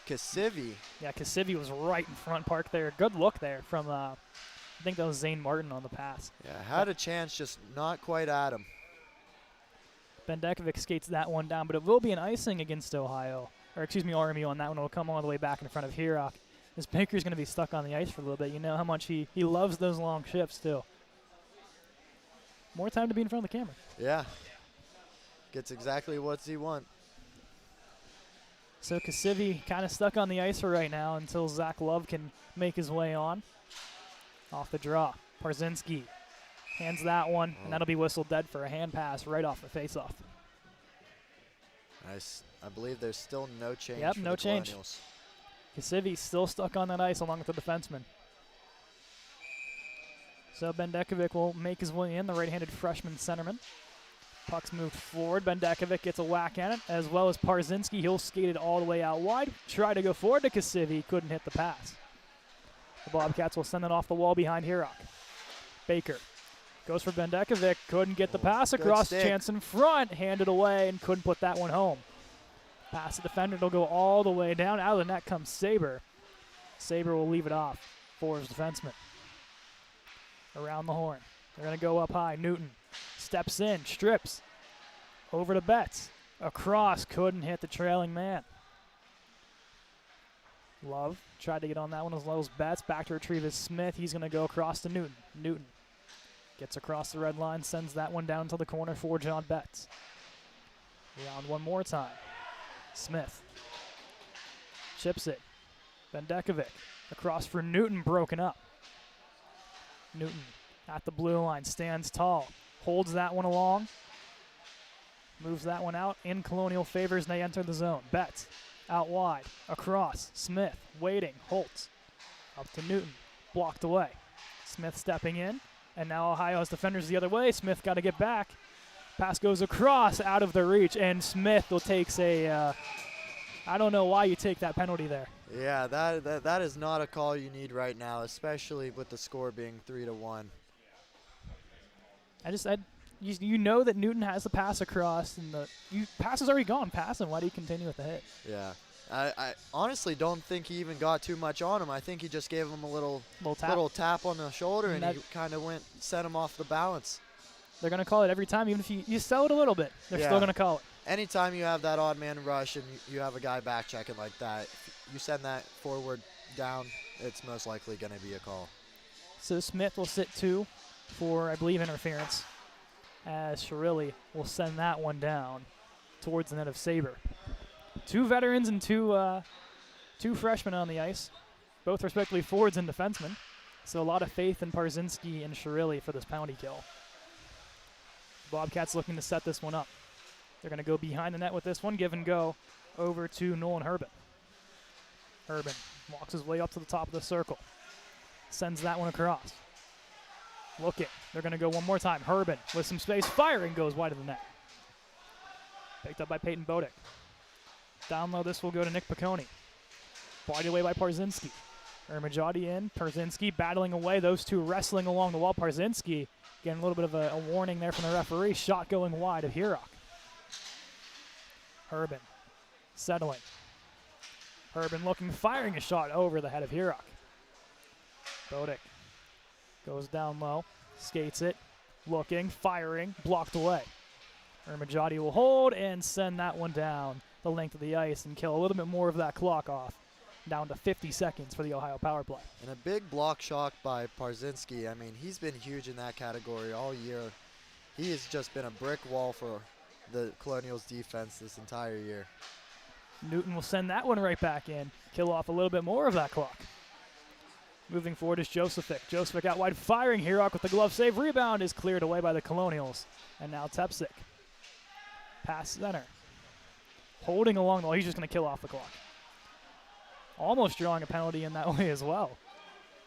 Kasivi. Yeah, Kasivi was right in front park there. Good look there from, I think that was Zane Martin on the pass. Yeah, had a chance, just not quite at him. Bendekovic skates that one down, but it will be an icing against Ohio. Or, excuse me, RMU on that one. It will come all the way back in front of Hirok. This Baker's going to be stuck on the ice for a little bit. You know how much he loves those long shifts, too. More time to be in front of the camera. Yeah. Gets exactly what he wants. So Kasivi kind of stuck on the ice for right now until Zach Love can make his way on. Off the draw. Parzinski hands that one, and that'll be whistled dead for a hand pass right off the faceoff. Nice. I believe there's still no change. Yep, for no the change. Colonials. Kasivi still stuck on that ice along with the defenseman. So Bendekovic will make his way in, the right-handed freshman centerman. Puck's moved forward. Bendekovic gets a whack at it, as well as Parzinski. He'll skate it all the way out wide. Try to go forward to Kasivi. Couldn't hit the pass. The Bobcats will send it off the wall behind Hirok. Baker goes for Bendekovic. Couldn't get the pass across. Chance in front. Handed away and couldn't put that one home. Pass the defender. It'll go all the way down. Out of the net comes Saber. Saber will leave it off for his defenseman. Around the horn. They're going to go up high. Newton steps in. Strips. Over to Betts. Across. Couldn't hit the trailing man. Love tried to get on that one as well as Betts. Back to retrieve is Smith. He's going to go across to Newton. Newton gets across the red line, sends that one down to the corner for John Betts. Round one more time. Smith chips it. Bendekovic across for Newton, broken up. Newton at the blue line, stands tall, holds that one along, moves that one out in Colonial favors, and they enter the zone. Betts out wide, across, Smith waiting, Holtz up to Newton, blocked away. Smith stepping in, and now Ohio has defenders the other way. Smith got to get back. Pass goes across, out of the reach, and Smith will takes a, I don't know why you take that penalty there. Yeah, that is not a call you need right now, especially with the score being 3-1. You know that Newton has the pass across, and the pass is already gone past him. Why do you continue with the hit? Yeah, I honestly don't think he even got too much on him. I think he just gave him a little tap on the shoulder, and he kind of sent him off the balance. They're going to call it every time, even if you sell it a little bit. They're still going to call it. Anytime you have that odd man rush and you have a guy back checking like that, if you send that forward down, it's most likely going to be a call. So Smith will sit 2 for, I believe, interference, as Shirilli will send that one down towards the net of Sabre. 2 veterans and two freshmen on the ice, both respectively forwards and defensemen. So a lot of faith in Parzinski and Shirilli for this penalty kill. Bobcats looking to set this one up. They're going to go behind the net with this one, give and go over to Nolan Herbin. Herbin walks his way up to the top of the circle, sends that one across. Looking, they're going to go one more time. Herbin with some space, firing, goes wide of the net. Picked up by Peyton Bodick. Down low, this will go to Nick Piccone. Bodied away by Parzinski. Ermajati in, Parzinski battling away, those two wrestling along the wall. Parzinski getting a little bit of a warning there from the referee. Shot going wide of Hurok. Herbin settling. Herbin looking, firing a shot over the head of Hurok. Bodick goes down low, skates it, looking, firing, blocked away. Ermajati will hold and send that one down the length of the ice and kill a little bit more of that clock off, down to 50 seconds for the Ohio power play. And a big block shot by Parzinski. I mean, he's been huge in that category all year. He has just been a brick wall for the Colonials defense this entire year. Newton will send that one right back in, kill off a little bit more of that clock. Moving forward is Josephic. Josephic out wide, firing. Hurok with the glove save. Rebound is cleared away by the Colonials. And now Tepsik. Pass center. Holding along the wall. He's just going to kill off the clock. Almost drawing a penalty in that way as well.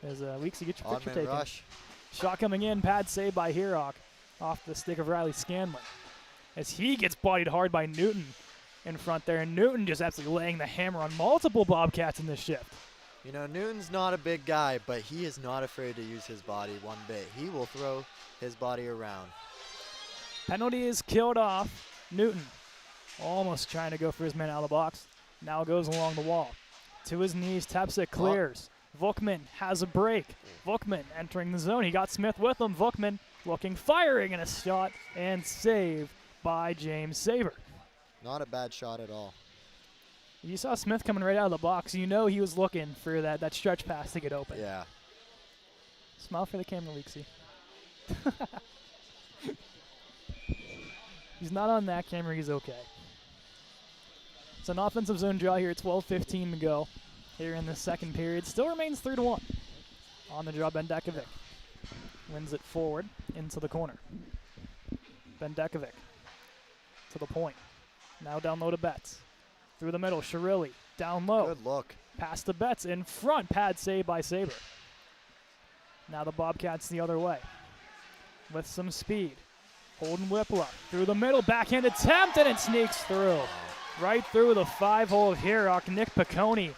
As Weeksy, get your picture taken. Rush. Shot coming in. Pad save by Hurok off the stick of Riley Scanlon. As he gets bodied hard by Newton in front there. And Newton just absolutely laying the hammer on multiple Bobcats in this shift. You know, Newton's not a big guy, but he is not afraid to use his body one bit. He will throw his body around. Penalty is killed off. Newton almost trying to go for his man out of the box. Now goes along the wall. To his knees, Tepsik clears. Vukman has a break. Vukman entering the zone. He got Smith with him. Vukman looking, firing, and a shot and save by James Sabre. Not a bad shot at all. You saw Smith coming right out of the box. You know he was looking for that stretch pass to get open. Yeah. Smile for the camera, Weeksy. He's not on that camera. He's okay. It's an offensive zone draw here. 12:15 to go here in the second period. Still remains 3-1. On the draw, Bendekovic wins it forward into the corner. Bendekovic to the point. Now down low to Betts. Through the middle, Shirilli down low. Good look. Past the Betts in front. Pad save by Sabre. Now the Bobcats the other way with some speed. Holden Whipla through the middle. Backhand attempt, and it sneaks through. Right through the 5-hole of Hurok. Nick Piccone,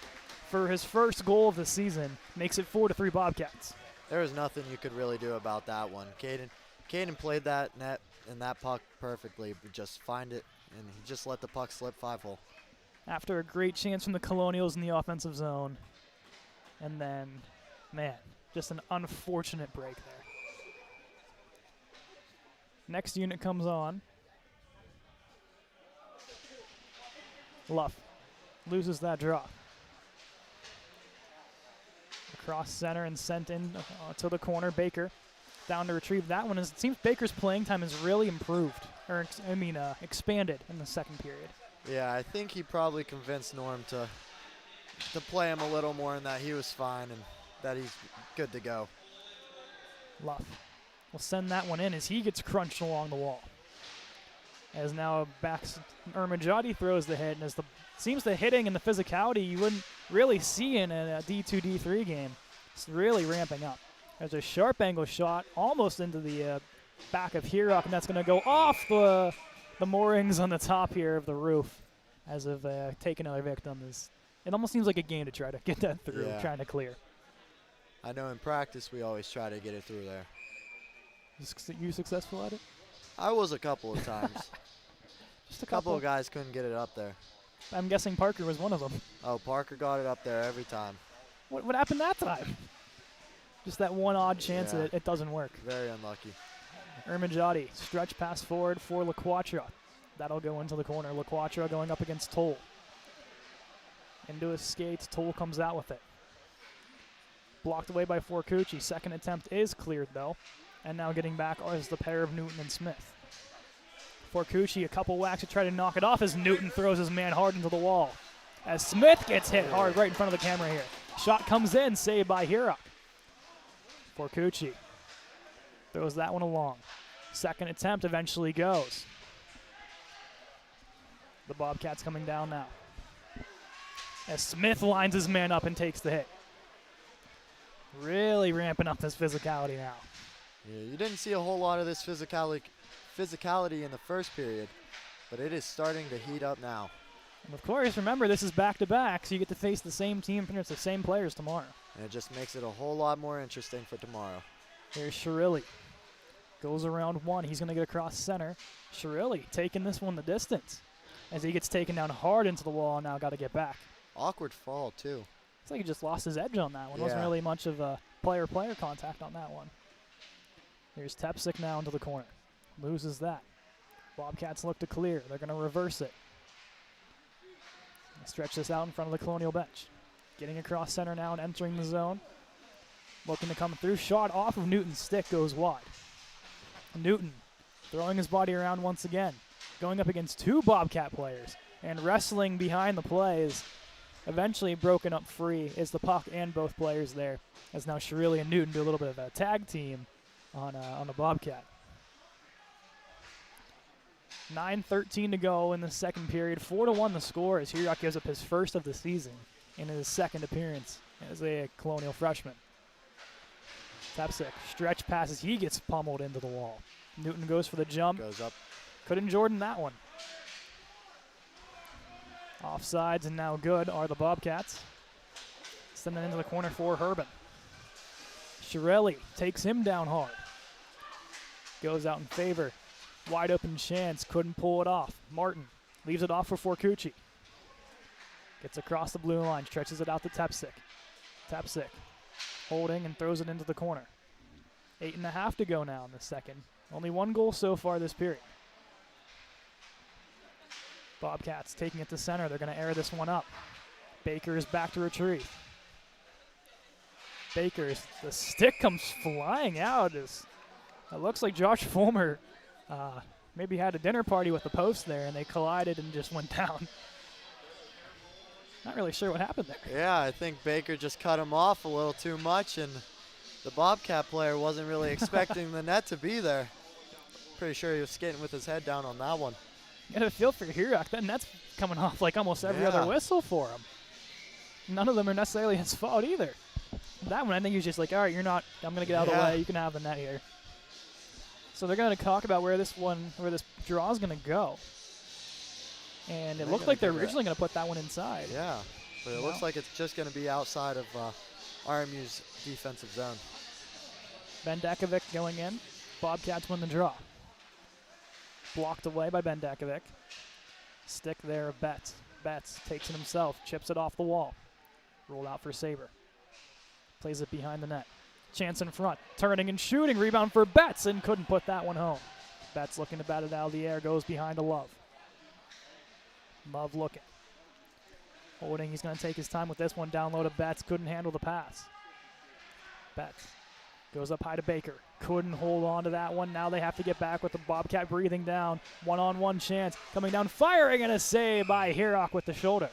for his first goal of the season, makes it 4-3 Bobcats. There was nothing you could really do about that one. Caden played that net and that puck perfectly, but just find it, and he just let the puck slip 5-hole. After a great chance from the Colonials in the offensive zone. And then, man, just an unfortunate break there. Next unit comes on. Luff loses that draw. Cross center and sent in to the corner. Baker down to retrieve that one. It seems Baker's playing time has really improved, or expanded in the second period. Yeah, I think he probably convinced Norm to play him a little more and that he was fine and that he's good to go. Luff will send that one in as he gets crunched along the wall. As now Ermajati throws the hit, and seems the hitting and the physicality you wouldn't really see in a D2, D3 game. It's really ramping up. There's a sharp angle shot almost into the back of Hirok, and that's going to go off the moorings on the top here of the roof as of taking another victim. It almost seems like a game to try to get that through, trying to clear. I know in practice we always try to get it through there. You successful at it? I was a couple of times. Just a couple of guys couldn't get it up there. I'm guessing Parker was one of them. Oh, Parker got it up there every time. What happened that time? Just that one odd chance that it doesn't work. Very unlucky. Ermajati, stretch pass forward for LaQuatra. That'll go into the corner. LaQuatra going up against Toll. Into his skates, Toll comes out with it. Blocked away by Forcucci. Second attempt is cleared though. And now getting back is the pair of Newton and Smith. Forcucci, a couple whacks to try to knock it off as Newton throws his man hard into the wall. As Smith gets hit hard right in front of the camera here. Shot comes in, saved by Hirok. Forcucci throws that one along. Second attempt eventually goes. The Bobcats coming down now. As Smith lines his man up and takes the hit. Really ramping up this physicality now. Yeah, you didn't see a whole lot of this physicality in the first period, but it is starting to heat up now. And of course, remember, this is back-to-back, so you get to face the same team, pretty much the same players tomorrow. And it just makes it a whole lot more interesting for tomorrow. Here's Shirilli. Goes around one. He's going to get across center. Shirilli taking this one the distance as he gets taken down hard into the wall and now got to get back. Awkward fall, too. It's like he just lost his edge on that one. Yeah. Wasn't really much of a player-player contact on that one. Here's Tepsic now into the corner. Loses that. Bobcats look to clear. They're going to reverse it. Stretch this out in front of the Colonial bench. Getting across center now and entering the zone. Looking to come through. Shot off of Newton's stick goes wide. Newton throwing his body around once again. Going up against two Bobcat players. And wrestling behind the play is eventually broken up free. Is the puck and both players there. As now Shirilli and Newton do a little bit of a tag team on the Bobcat. 9:13 to go in the second period. 4-1 the score as Hirok gives up his first of the season in his second appearance as a Colonial freshman. Tepsic stretch passes. He gets pummeled into the wall. Newton goes for the jump. Goes up. Couldn't Jordan that one. Offsides and now good are the Bobcats. Sending into the corner for Herbin. Shirilli takes him down hard. Goes out in favor. Wide open chance. Couldn't pull it off. Martin leaves it off for Forcucci. Gets across the blue line. Stretches it out to Tepsic. Tepsic holding and throws it into the corner. 8.5 to go now in the second. Only one goal so far this period. Bobcats taking it to center. They're going to air this one up. Baker is back to retrieve. Baker's, the stick comes flying out. It looks like Josh Fulmer maybe had a dinner party with the post there, and they collided and just went down. Not really sure what happened there. Yeah, I think Baker just cut him off a little too much, and the Bobcat player wasn't really expecting the net to be there. Pretty sure he was skating with his head down on that one. You got a feel for Hirok. That net's coming off like almost every other whistle for him. None of them are necessarily his fault either. That one, I think he was just like, all right, I'm going to get out of the way. You can have the net here. So they're going to talk about where this draw is going to go. And it looked like they're originally going to put that one inside. Yeah, but it looks like it's just going to be outside of RMU's defensive zone. Bendakovic going in. Bobcats win the draw. Blocked away by Bendakovic. Stick there of Betts. Betts takes it himself, chips it off the wall. Roll out for Saber. Plays it behind the net. Chance in front. Turning and shooting. Rebound for Betts and couldn't put that one home. Betts looking to bat it out of the air. Goes behind to Love. Love looking. Holding. He's going to take his time with this one. Down low to Betts. Couldn't handle the pass. Betts goes up high to Baker. Couldn't hold on to that one. Now they have to get back with the Bobcat breathing down. One-on-one chance. Coming down, firing, and a save by Hirok with the shoulder.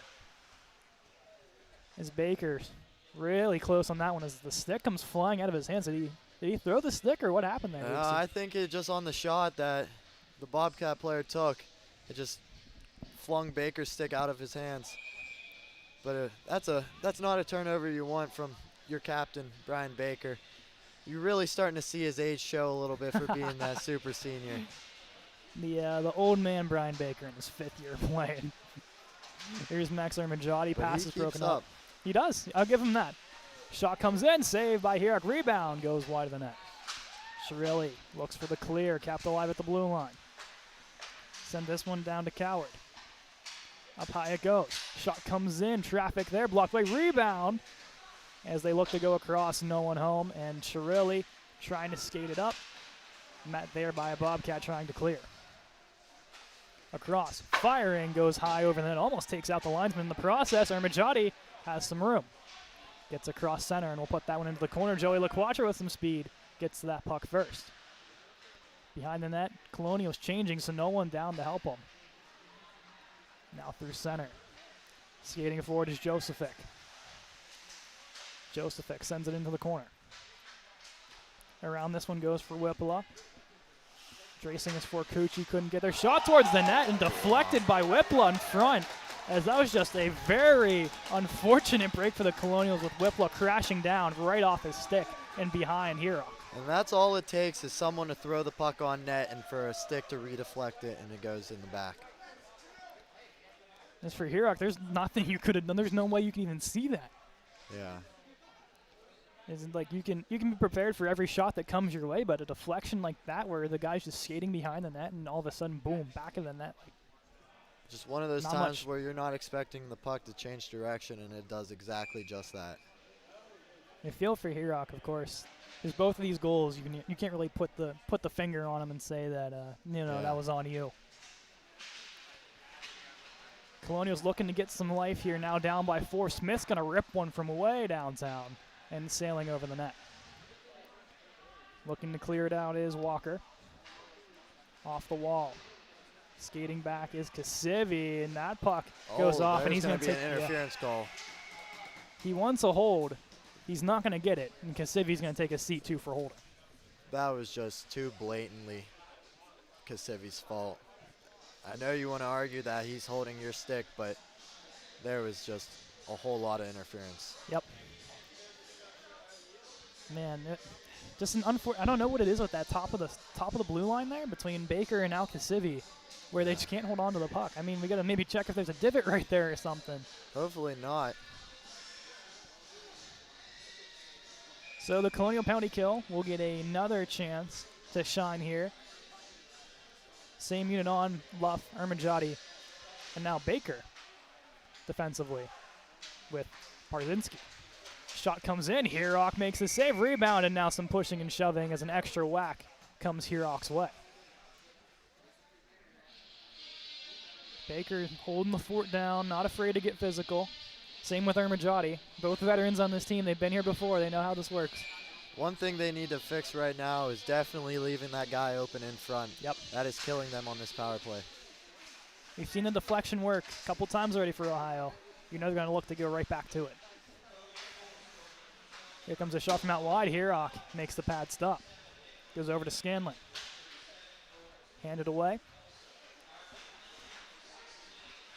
As Baker's really close on that one as the stick comes flying out of his hands. Did he throw the stick or what happened there? I think it just on the shot that the Bobcat player took, it just flung Baker's stick out of his hands. But that's not a turnover you want from your captain, Brian Baker. You're really starting to see his age show a little bit for being that super senior. The old man Brian Baker in his 5th year playing. Here's Max Armajati, pass is broken up. He does. I'll give him that. Shot comes in, saved by Hirok. Rebound goes wide of the net. Chirilli looks for the clear, kept alive at the blue line. Send this one down to Coward. Up high it goes. Shot comes in, traffic there, blocked by rebound. As they look to go across, no one home, and Chirilli trying to skate it up. Met there by a Bobcat trying to clear. Across, firing, goes high over the net, almost takes out the linesman in the process. Armajati has some room. Gets across center, and we'll put that one into the corner. Joey LaQuatra with some speed gets to that puck first. Behind the net, Colonial's changing, so no one down to help him. Now through center. Skating forward is Josephic. Josephic sends it into the corner. Around this one goes for Whippola. Tracing is for Cucci, couldn't get their shot towards the net and deflected by Whippola in front. As that was just a very unfortunate break for the Colonials with Whippola crashing down right off his stick and behind Hirok. And that's all it takes is someone to throw the puck on net and for a stick to redeflect it, and it goes in the back. As for Hirok, there's nothing you could have done. There's no way you can even see that. Yeah. Isn't like you can be prepared for every shot that comes your way, but a deflection like that where the guy's just skating behind the net and all of a sudden, boom, back of the net. Like, just one of those times where you're not expecting the puck to change direction, and it does exactly just that. I feel for Hirok, of course. Because both of these goals, you can't really put the finger on them and say that that was on you. Colonial's looking to get some life here. Now down by 4. Smith's gonna rip one from way downtown and sailing over the net. Looking to clear it out is Walker. Off the wall. Skating back is Kasivi, and that puck goes off, and he's going to take an interference call. He wants a hold. He's not going to get it, and Kasivi's going to take a seat too for holding. That was just too blatantly Kasivi's fault. I know you want to argue that he's holding your stick, but there was just a whole lot of interference. Yep. Man, just an I don't know what it is with that top of the blue line there between Baker and now Kasivi, where they just can't hold on to the puck. I mean, we got to maybe check if there's a divot right there or something. Hopefully not. So the Colonial penalty kill will get another chance to shine here. Same unit on, Luff, Armajati, and now Baker defensively with Parzinski. Shot comes in, Hirok makes the save, rebound, and now some pushing and shoving as an extra whack comes Hirok's way. Baker holding the fort down, not afraid to get physical. Same with Armajati. Both veterans on this team, they've been here before, they know how this works. One thing they need to fix right now is definitely leaving that guy open in front. Yep. That is killing them on this power play. We've seen the deflection work a couple times already for Ohio. You know they're going to look to go right back to it. Here comes a shot from out wide. Hirok makes the pad stop. Goes over to Scanlon. Handed away.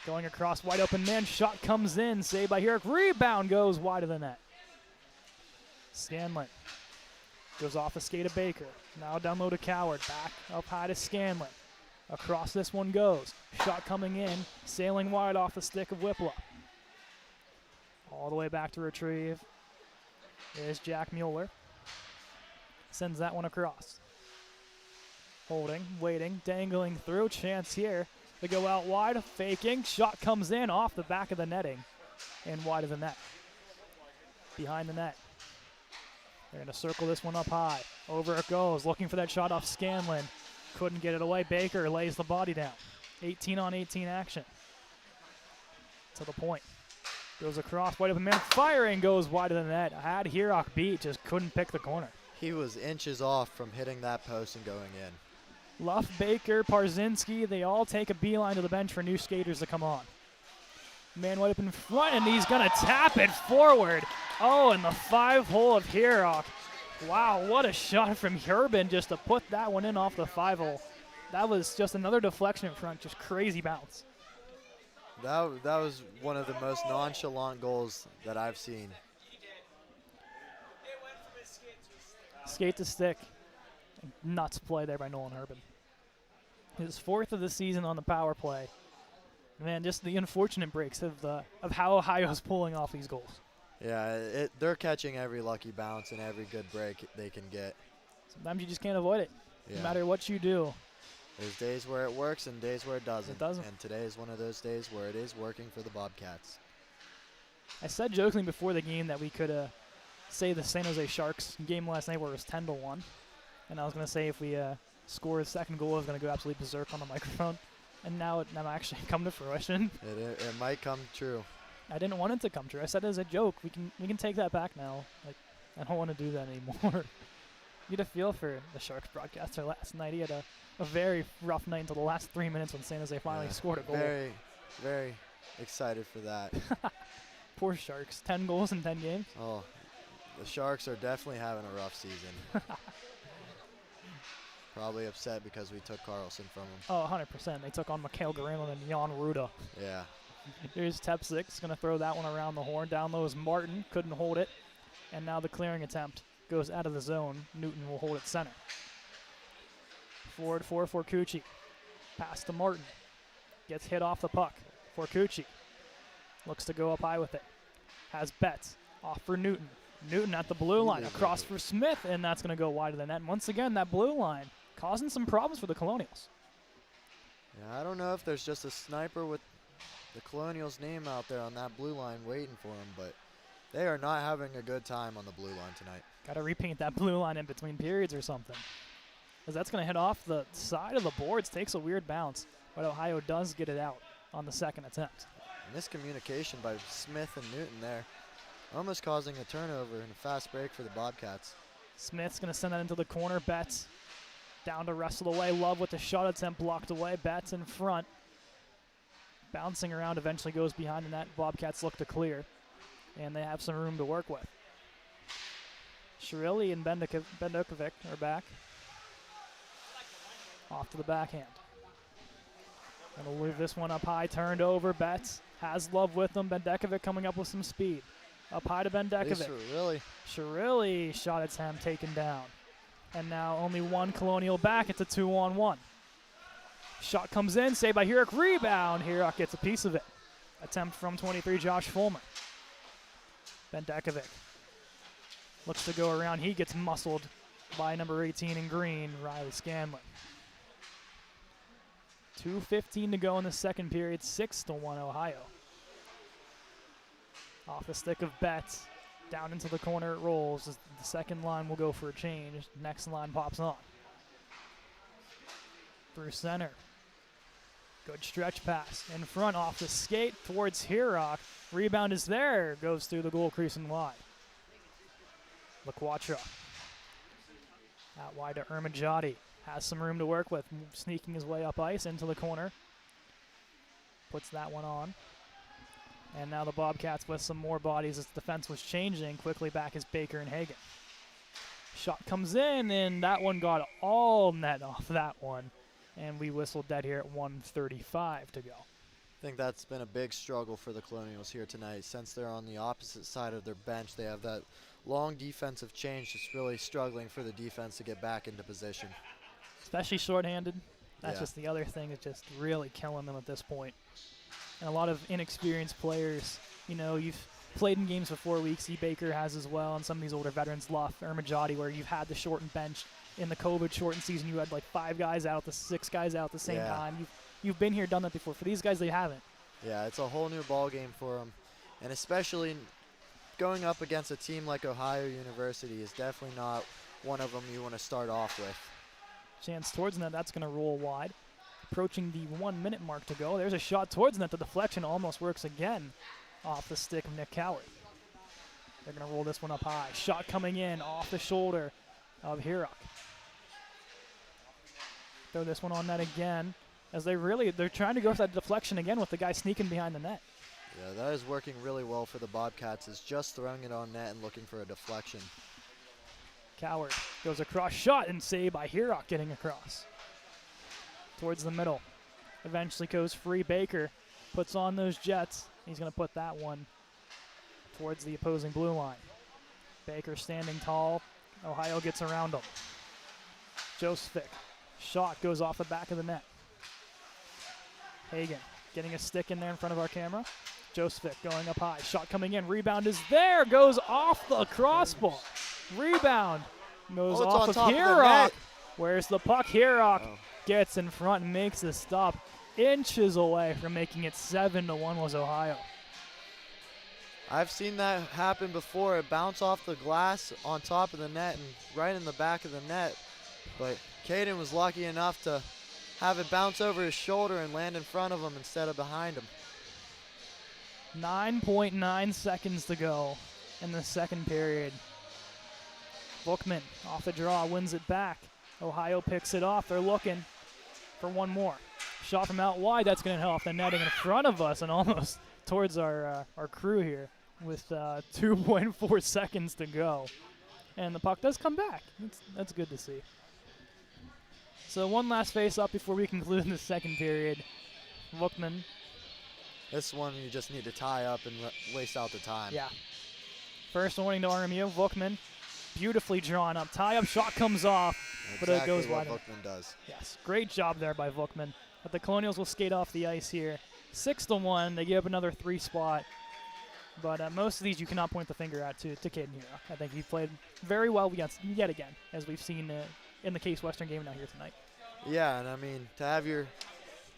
Going across, wide open man. Shot comes in. Saved by Hirok. Rebound goes wide of the net. Scanlon goes off a skate of Baker. Now down low to Coward. Back up high to Scanlon. Across this one goes. Shot coming in. Sailing wide off the stick of Whippola. All the way back to retrieve. There's Jack Mueller. Sends that one across. Holding, waiting, dangling through. Chance here to go out wide. Faking. Shot comes in off the back of the netting and wide of the net. Behind the net. They're going to circle this one up high. Over it goes. Looking for that shot off Scanlon. Couldn't get it away. Baker lays the body down. 18-on-18 action. To the point. Goes across, wide open man, firing, goes wide of the net. Had Hirok beat, just couldn't pick the corner. He was inches off from hitting that post and going in. Luff, Baker, Parzinski, they all take a beeline to the bench for new skaters to come on. Man wide up in front, and he's going to tap it forward. Oh, and the 5-hole of Hirok. Wow, what a shot from Urban just to put that one in off the 5-hole. That was just another deflection in front, just crazy bounce. That was one of the most nonchalant goals that I've seen. Skate to stick. Nuts play there by Nolan Urban. His 4th of the season on the power play. Man, just the unfortunate breaks of how Ohio's pulling off these goals. Yeah, they're catching every lucky bounce and every good break they can get. Sometimes you just can't avoid it, yeah. No matter what you do. There's days where it works and days where it doesn't. It doesn't. And today is one of those days where it is working for the Bobcats. I said jokingly before the game that we could say the San Jose Sharks game last night where it was 10-1. And I was going to say if we score a second goal, I was going to go absolutely berserk on the microphone. And now it actually come to fruition. It might come true. I didn't want it to come true. I said it as a joke. We can take that back now. Like, I don't want to do that anymore. You get a feel for the Sharks broadcaster last night. He had a very rough night until the last 3 minutes when San Jose finally scored a goal. Very, very excited for that. Poor Sharks. 10 goals in 10 games. Oh, the Sharks are definitely having a rough season. Probably upset because we took Carlson from them. Oh, 100%. They took on Mikhail Garanlin and Jan Ruda. Yeah. Here's Tepsik. Going to throw that one around the horn. Down low is Martin. Couldn't hold it. And now the clearing attempt goes out of the zone. Newton will hold it center. Forward for Forcucci. Pass to Martin. Gets hit off the puck. Forcucci looks to go up high with it. Has Betts. Off for Newton. Newton at the blue line. Across for Smith. And that's going to go wide of the net. And once again, that blue line causing some problems for the Colonials. Yeah, I don't know if there's just a sniper with the Colonials' name out there on that blue line waiting for him, but they are not having a good time on the blue line tonight. Got to repaint that blue line in between periods or something. Because that's going to hit off the side of the boards. Takes a weird bounce, but Ohio does get it out on the second attempt. Miscommunication by Smith and Newton there. Almost causing a turnover and a fast break for the Bobcats. Smith's going to send that into the corner. Betts down to wrestle away. Love with the shot attempt blocked away. Betts in front. Bouncing around, eventually goes behind the net. Bobcats look to clear, and they have some room to work with. Shirilli and Bendokovic are back. Off to the backhand. Going to leave this one up high, turned over. Betts has Love with him. Bendekovic coming up with some speed. Up high to Bendekovic. Shirilli shot attempt taken down. And now only one Colonial back. It's a 2-on-1. Shot comes in, saved by Hirok. Rebound. Hirok gets a piece of it. Attempt from 23, Josh Fulmer. Bendekovic looks to go around. He gets muscled by number 18 in green, Riley Scanlon. 2:15 to go in the second period. 6-1 Ohio. Off the stick of Betts. Down into the corner it rolls. The second line will go for a change. Next line pops on. Through center. Good stretch pass. In front off the skate towards Hirok. Rebound is there. Goes through the goal crease and wide. LaQuatra. Out wide to Ermajati. Has some room to work with. Sneaking his way up ice into the corner. Puts that one on. And now the Bobcats with some more bodies as the defense was changing. Quickly back is Baker and Hagan. Shot comes in, and that one got all net off that one. And we whistled dead here at 1:35 to go. I think that's been a big struggle for the Colonials here tonight. Since they're on the opposite side of their bench, they have that long defensive change that's really struggling for the defense to get back into position. Especially shorthanded. That's just the other thing. It's just really killing them at this point. And a lot of inexperienced players. You know, you've played in games for 4 weeks. E. Baker has as well, and some of these older veterans, Luff, Ermajati, where you've had the shortened bench. In the COVID shortened season, you had like 5 guys out, 6 guys out at the same time. You've been here, done that before. For these guys, they haven't. Yeah, it's a whole new ball game for them, and especially going up against a team like Ohio University is definitely not one of them you want to start off with. Chance towards net. That's going to roll wide. Approaching the 1 minute mark to go. There's a shot towards net. The deflection almost works again off the stick of Nick Coward. They're going to roll this one up high. Shot coming in off the shoulder of Hirok. Throw this one on net again as they're trying to go for that deflection again with the guy sneaking behind the net. Yeah, that is working really well for the Bobcats, is just throwing it on net and looking for a deflection. Coward goes across, shot and saved by Hirok getting across. Towards the middle. Eventually goes free. Baker puts on those Jets. He's going to put that one towards the opposing blue line. Baker standing tall. Ohio gets around him. Josephic. Shot goes off the back of the net. Hagen getting a stick in there in front of our camera. Josephic going up high. Shot coming in. Rebound is there. Goes off the crossbar. Rebound goes off of Hirok. Where's the puck? Hirok gets in front and makes the stop. Inches away from making it 7-1 was Ohio. I've seen that happen before. It bounced off the glass on top of the net and right in the back of the net. But Caden was lucky enough to have it bounce over his shoulder and land in front of him instead of behind him. 9.9 seconds to go in the second period. Bookman off the draw, wins it back. Ohio picks it off. They're looking for one more. Shot from out wide. That's going to hit off the netting in front of us and almost towards our crew here with 2.4 seconds to go. And the puck does come back. That's good to see. So one last face-up before we conclude the second period. Bookman. This one you just need to tie up and waste out the time. Yeah. First warning to RMU. Bookman. Beautifully drawn up. Tie-up shot comes off, but it goes wide. Exactly what Bookman does. Yes, great job there by Bookman. But the Colonials will skate off the ice here. 6-1. They give up another 3 spot. But most of these you cannot point the finger at to Caden Hirok. I think he played very well yet again, as we've seen in the Case Western game now here tonight. Yeah, and I mean, to have your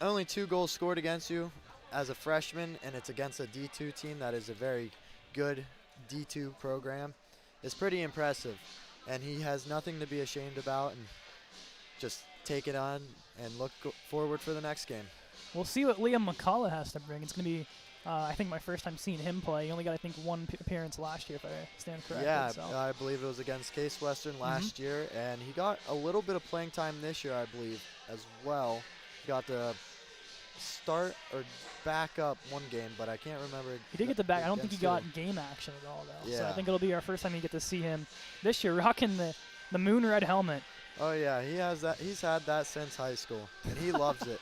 only 2 goals scored against you as a freshman, and it's against a D2 team that is a very good D2 program, is pretty impressive. And he has nothing to be ashamed about, and just take it on and look forward for the next game. We'll see what Liam McCullough has to bring. It's going to be, I think, my first time seeing him play. He only got, I think, 1 appearance last year, if I stand corrected. Yeah, so. I believe it was against Case Western last year, and he got a little bit of playing time this year, I believe, as well. He got to start or back up one game, but I can't remember. He did get the back. I don't think he got game action at all, though. Yeah. So I think it'll be our first time we get to see him this year rocking the moon red helmet. Oh, yeah, he has that. He's had that since high school, and he loves it.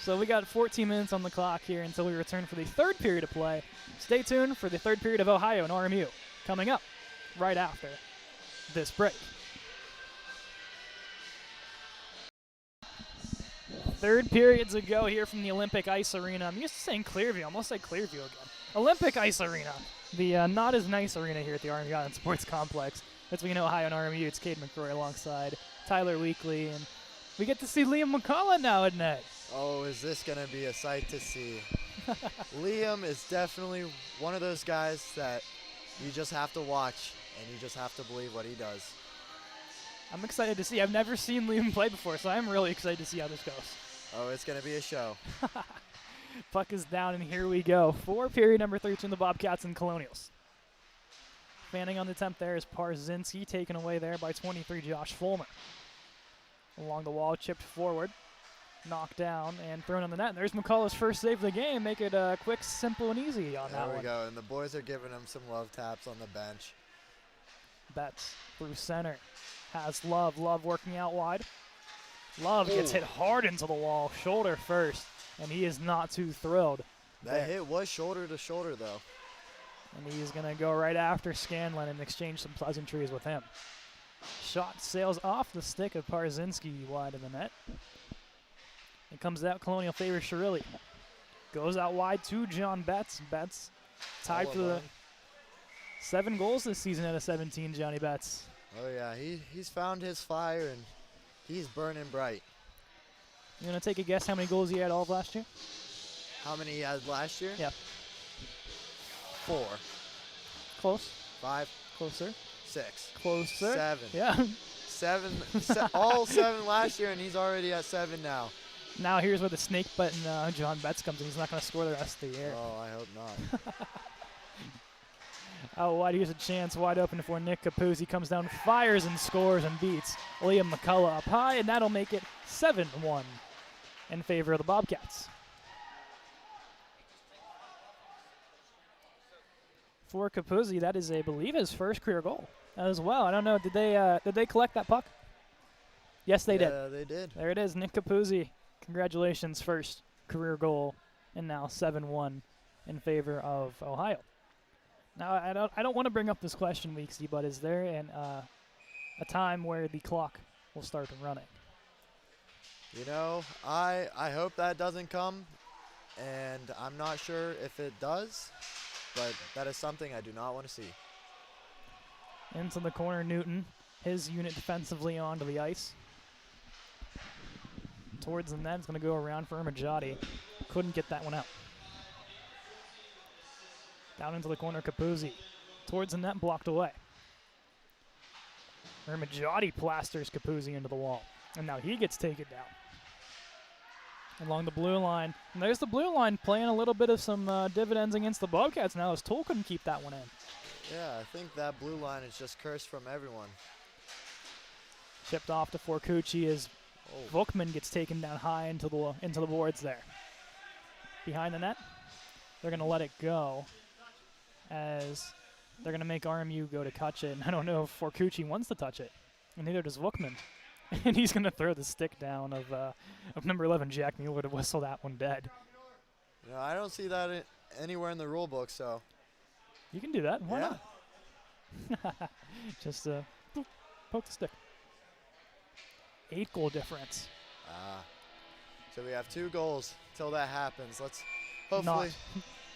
So we got 14 minutes on the clock here until we return for the third period of play. Stay tuned for the third period of Ohio and RMU coming up right after this break. Third period to go here from the Olympic Ice Arena. I'm used to saying Clearview. I almost said Clearview again. Olympic Ice Arena, the not as nice arena here at the RMU Island Sports Complex. Between Ohio and RMU, it's Cade McCrory alongside Tyler Weekly, and we get to see Liam McCullough now at net. Oh, is this going to be a sight to see? Liam is definitely one of those guys that you just have to watch, and you just have to believe what he does. I'm excited to see. I've never seen Liam play before, so I'm really excited to see how this goes. Oh, it's going to be a show. Puck is down, and here we go. For period number 13, the Bobcats and Colonials. Fanning on the attempt there is Parzinski, taken away there by 23, Josh Fulmer. Along the wall, chipped forward, knocked down, and thrown on the net. And there's McCullough's first save of the game. Make it quick, simple, and easy on that one. There we go, and the boys are giving him some love taps on the bench. Betts through center. Has Love. Love working out wide. Love gets hit hard into the wall, shoulder first, and he is not too thrilled. That hit was shoulder to shoulder, though. And he's going to go right after Scanlon and exchange some pleasantries with him. Shot sails off the stick of Parzinski wide of the net. It comes out. Colonial favors Shirilli. Goes out wide to John Betts. Betts tied for the 7 goals this season out of 17, Johnny Betts. Oh, yeah. He's found his fire, and he's burning bright. You going to take a guess how many goals he had all of last year? How many he had last year? Yeah. 4. Close. 5. Closer. 6. Closer. 7. Yeah. 7. All 7 last year, and he's already at 7 now. Now here's where the snake button John Betts comes in. He's not going to score the rest of the year. Oh, I hope not. Out wide, here's a chance wide open for Nick Capuzzi. Comes down, fires and scores and beats Liam McCullough up high, and that'll make it 7-1 in favor of the Bobcats. For Capuzzi, that is, I believe, his first career goal as well. I don't know, did they collect that puck? Yes, they did. Yeah, they did. There it is, Nick Capuzzi. Congratulations, first career goal, and now 7-1 in favor of Ohio. Now, I don't want to bring up this question, Weeksy, but is there a time where the clock will start running? You know, I hope that doesn't come, and I'm not sure if it does, but that is something I do not want to see. Into the corner, Newton. His unit defensively onto the ice. Towards the net, it's going to go around for Majati. Couldn't get that one out. Down into the corner, Capuzzi. Towards the net, blocked away. Majati plasters Capuzzi into the wall. And now he gets taken down. Along the blue line. And there's the blue line playing a little bit of some dividends against the Bobcats now, as Toll couldn't keep that one in. Yeah, I think that blue line is just cursed from everyone. Chipped off to Forcucci as Vukman gets taken down high into the boards there. Behind the net, they're going to let it go as they're going to make RMU go to touch it. And I don't know if Forcucci wants to touch it, and neither does Vukman. And he's going to throw the stick down of number 11, Jack Mueller, to whistle that one dead. No, I don't see that anywhere in the rule book, so. You can do that. Why Yeah. not? Just boop, poke the stick. 8-goal difference. So we have 2 goals till that happens. Let's hopefully,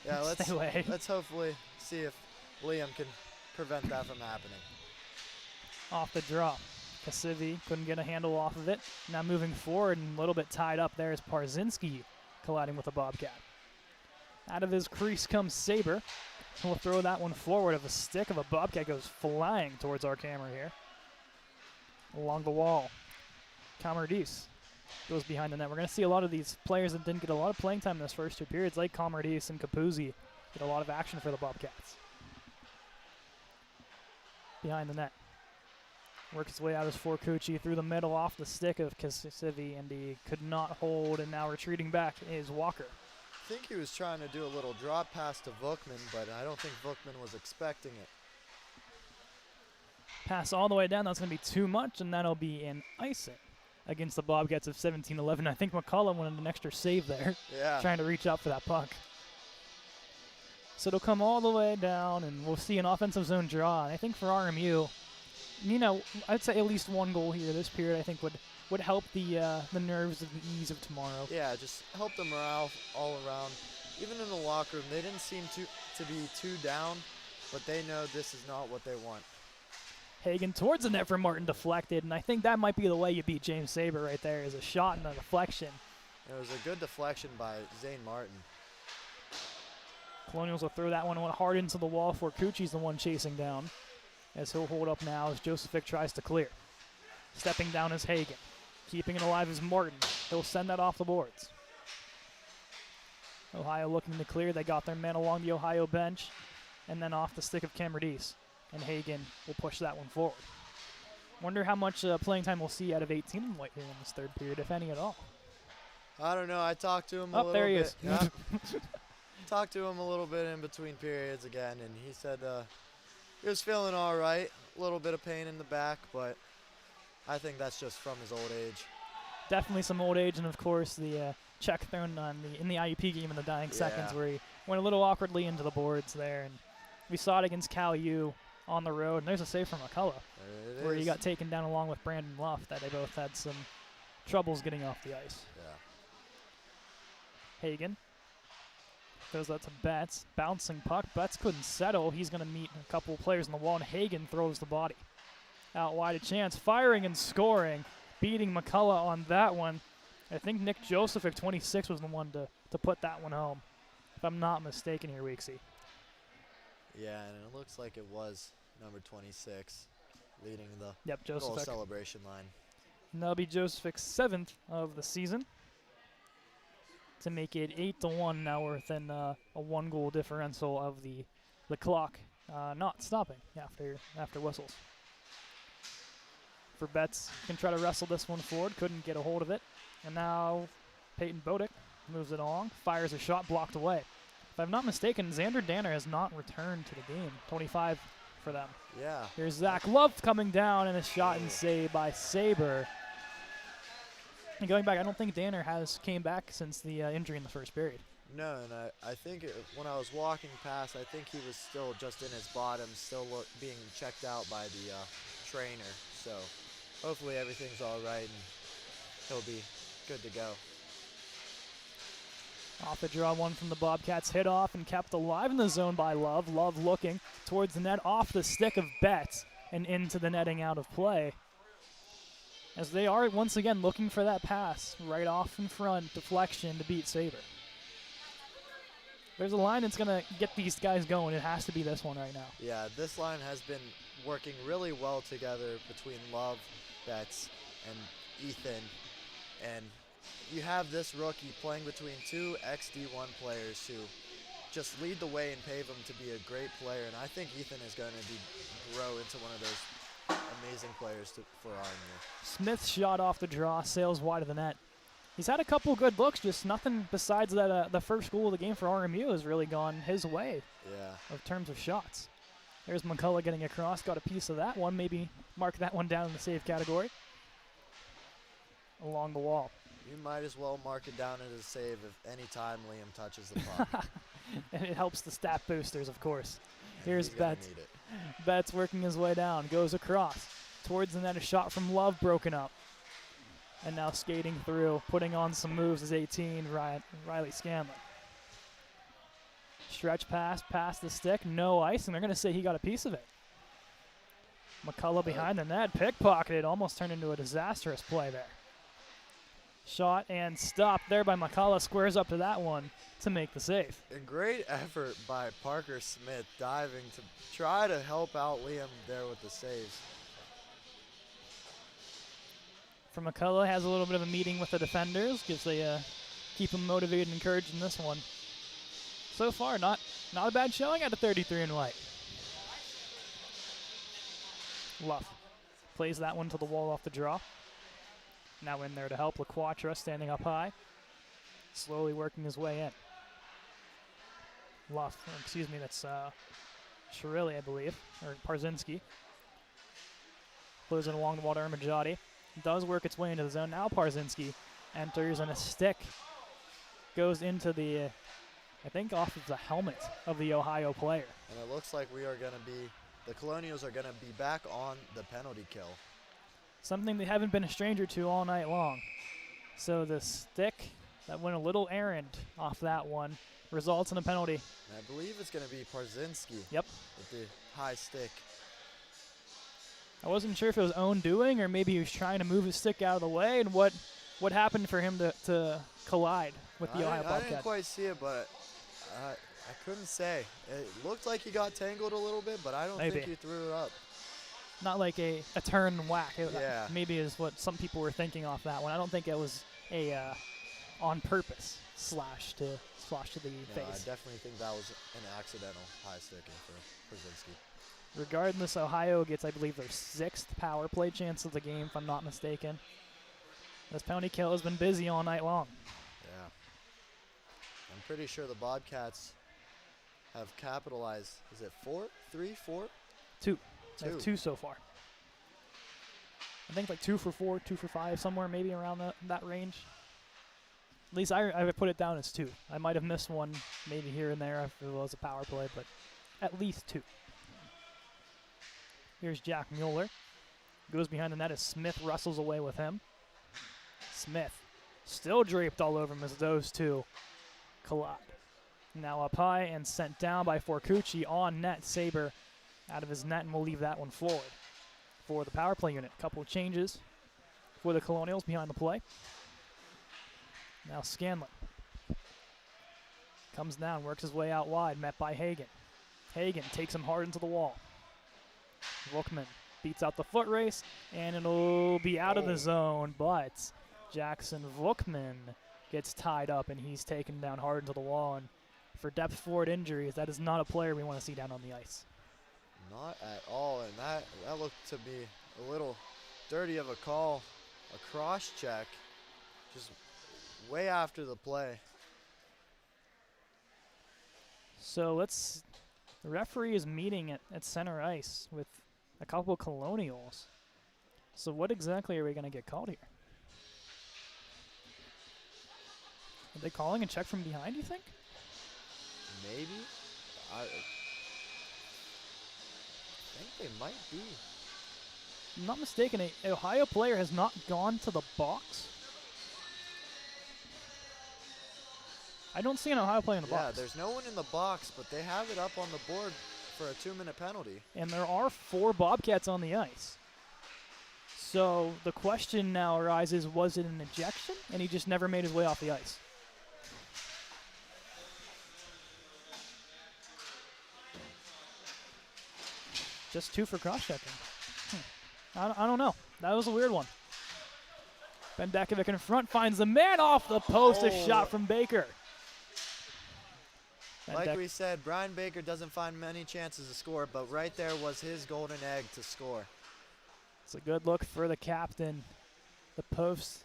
Stay away. let's hopefully see if Liam can prevent that from happening. Off the draw. Kasivi couldn't get a handle off of it. Now moving forward and a little bit tied up there is Parzinski colliding with the Bobcat. Out of his crease comes Saber. We'll throw that one forward of a stick of a Bobcat goes flying towards our camera here. Along the wall. Comardis goes behind the net. We're going to see a lot of these players that didn't get a lot of playing time in those first 2 periods, like Comardis and Capuzzi, get a lot of action for the Bobcats. Behind the net. Works his way out as Forcucci through the middle off the stick of Kasivi, and he could not hold, and now retreating back is Walker. I think he was trying to do a little drop pass to Vukman, but I don't think Vukman was expecting it. Pass all the way down, that's going to be too much, and that'll be an icing against the Bobcats of 17-11. I think McCullough wanted an extra save there, Yeah. trying to reach out for that puck. So it'll come all the way down, and we'll see an offensive zone draw. And I think for RMU, you know, I'd say at least 1 goal here this period I think would help the nerves of the ease of tomorrow. Yeah, just help the morale all around. Even in the locker room, they didn't seem to be too down, but they know this is not what they want. Hagen towards the net for Martin, deflected, and I think that might be the way you beat James Saber right there, is a shot and a deflection. It was a good deflection by Zane Martin. Colonials will throw that one hard into the wall. Forcucci's the one chasing down, as he'll hold up now as Josephic tries to clear. Stepping down is Hagen. Keeping it alive is Martin. He'll send that off the boards. Ohio looking to clear. They got their men along the Ohio bench, and then off the stick of Camardis. And Hagen will push that one forward. Wonder how much playing time we'll see out of 18 and White here in this 3rd period, if any at all. I don't know. I talked to him a little bit. There he is. Yeah. Talked to him a little bit in between periods again, and he said he was feeling all right. A little bit of pain in the back, but I think that's just from his old age. Definitely some old age, and of course the check thrown in the IUP game in the dying seconds, where he went a little awkwardly into the boards there, and we saw it against Cal U on the road, and there's a save from McCullough, where he got taken down along with Brandon Luff, that they both had some troubles getting off the ice. Yeah. Hagen throws that to Betts, bouncing puck. Betts couldn't settle. He's going to meet a couple players on the wall, and Hagen throws the body. Out wide a chance, firing and scoring, beating McCullough on that one. I think Nick Josephic, 26, was the one to put that one home, if I'm not mistaken here, Weeksy. Yeah, and it looks like it was number 26 leading the goal Josephic. celebration line. And that'll be Josephic's 7th of the season. to make it 8-1 now within a 1-goal differential of the clock not stopping after whistles. For Betts, can try to wrestle this one forward, couldn't get a hold of it. And now Peyton Bodick moves it along, fires a shot blocked away. If I'm not mistaken, Xander Danner has not returned to the game. 25 for them. Yeah. Here's Zach Love coming down and a shot and save by Saber. And going back, I don't think Danner has came back since the injury in the first period. No, and I think when I was walking past, I think he was still just in his bottom, still being checked out by the trainer. So hopefully everything's all right and he'll be good to go. Off the draw one from the Bobcats, hit off and kept alive in the zone by Love. Love looking towards the net, off the stick of Betts and into the netting out of play. As they are once again looking for that pass right off in front, deflection to beat Saber. There's a line that's going to get these guys going. It has to be this one right now. Yeah, this line has been working really well together between Love, Betts, and Ethan. And you have this rookie playing between two XD1 players who just lead the way and pave him to be a great player. And I think Ethan is going to grow into one of those amazing players for RMU. Smith's shot off the draw, sails wide of the net. He's had a couple good looks, just nothing besides that. The first goal of the game for RMU has really gone his way. Yeah. In terms of shots. There's McCullough getting across, got a piece of that one. Maybe mark that one down in the save category. Along the wall. You might as well mark it down as a save if any time Liam touches the puck. And it helps the stat boosters, of course. Here's He's gonna Betts. need it. Betts working his way down, goes across. Towards the net, a shot from Love broken up. And now skating through, putting on some moves is 18, Riley Scanlon. Stretch pass, past the stick, no ice, and they're going to say he got a piece of it. McCullough behind the net, pickpocketed, almost turned into a disastrous play there. Shot and stopped there by McCullough, squares up to that one to make the save. A great effort by Parker Smith diving to try to help out Liam there with the saves. For McCullough, has a little bit of a meeting with the defenders, gives keep him motivated and encouraged in this one. So far, not a bad showing at a 33 in white. Luff plays that one to the wall off the draw. Now in there to help LaQuatra, standing up high. Slowly working his way in. Luff, excuse me, that's Chirilli, I believe, or Parzinski. Plays it along the wall to Ermajati. Does work its way into the zone. Now Parzinski enters and a stick goes into the, I think off of the helmet of the Ohio player. And it looks like the Colonials are going to be back on the penalty kill. Something they haven't been a stranger to all night long. So the stick that went a little errant off that one results in a penalty. And I believe it's going to be Parzinski. Yep. With the high stick. I wasn't sure if it was own doing or maybe he was trying to move his stick out of the way, and what happened for him to collide with the Ohio Bobcat. I didn't quite see it, but I couldn't say. It looked like he got tangled a little bit, but I don't think he threw it up. Not like a turn and whack. Yeah. Maybe is what some people were thinking off that one. I don't think it was a on purpose slash to the face. I definitely think that was an accidental high sticking for Brzezinski. Regardless, Ohio gets, I believe, their 6th power play chance of the game, if I'm not mistaken. This penalty kill has been busy all night long. Yeah. I'm pretty sure the Bobcats have capitalized. Is it 4? 3? 4? 2. They have 2 so far. I think like 2 for 4, 2 for 5, somewhere maybe around that range. At least I would put it down as 2. I might have missed one maybe here and there if it was a power play, but at least 2. Here's Jack Mueller. Goes behind the net as Smith wrestles away with him. Smith still draped all over him as those two collide. Now up high and sent down by Forcucci on net. Saber out of his net, and we'll leave that one forward for the power play unit. Couple of changes for the Colonials behind the play. Now Scanlon comes down, works his way out wide, met by Hagen. Hagen takes him hard into the wall. Vukman beats out the foot race, and it'll be out of the zone, but Jackson Vukman gets tied up and he's taken down hard into the wall. And for depth forward injuries, that is not a player we want to see down on the ice. Not at all, and that looked to be a little dirty of a call, a cross check, just way after the play. So the referee is meeting at center ice with a couple Colonials. So what exactly are we going to get called here? Are they calling a check from behind, you think? Maybe. I think they might be. If I'm not mistaken, an Ohio player has not gone to the box. I don't see an Ohio player in the box. Yeah, there's no one in the box, but they have it up on the board for a 2-minute penalty. And there are 4 Bobcats on the ice. So the question now arises, was it an ejection? And he just never made his way off the ice. Just 2 for cross-checking. I don't know. That was a weird one. Bendekovic in front finds the man off the post. A shot from Baker. Like we said, Brian Baker doesn't find many chances to score, but right there was his golden egg to score. It's a good look for the captain. The post,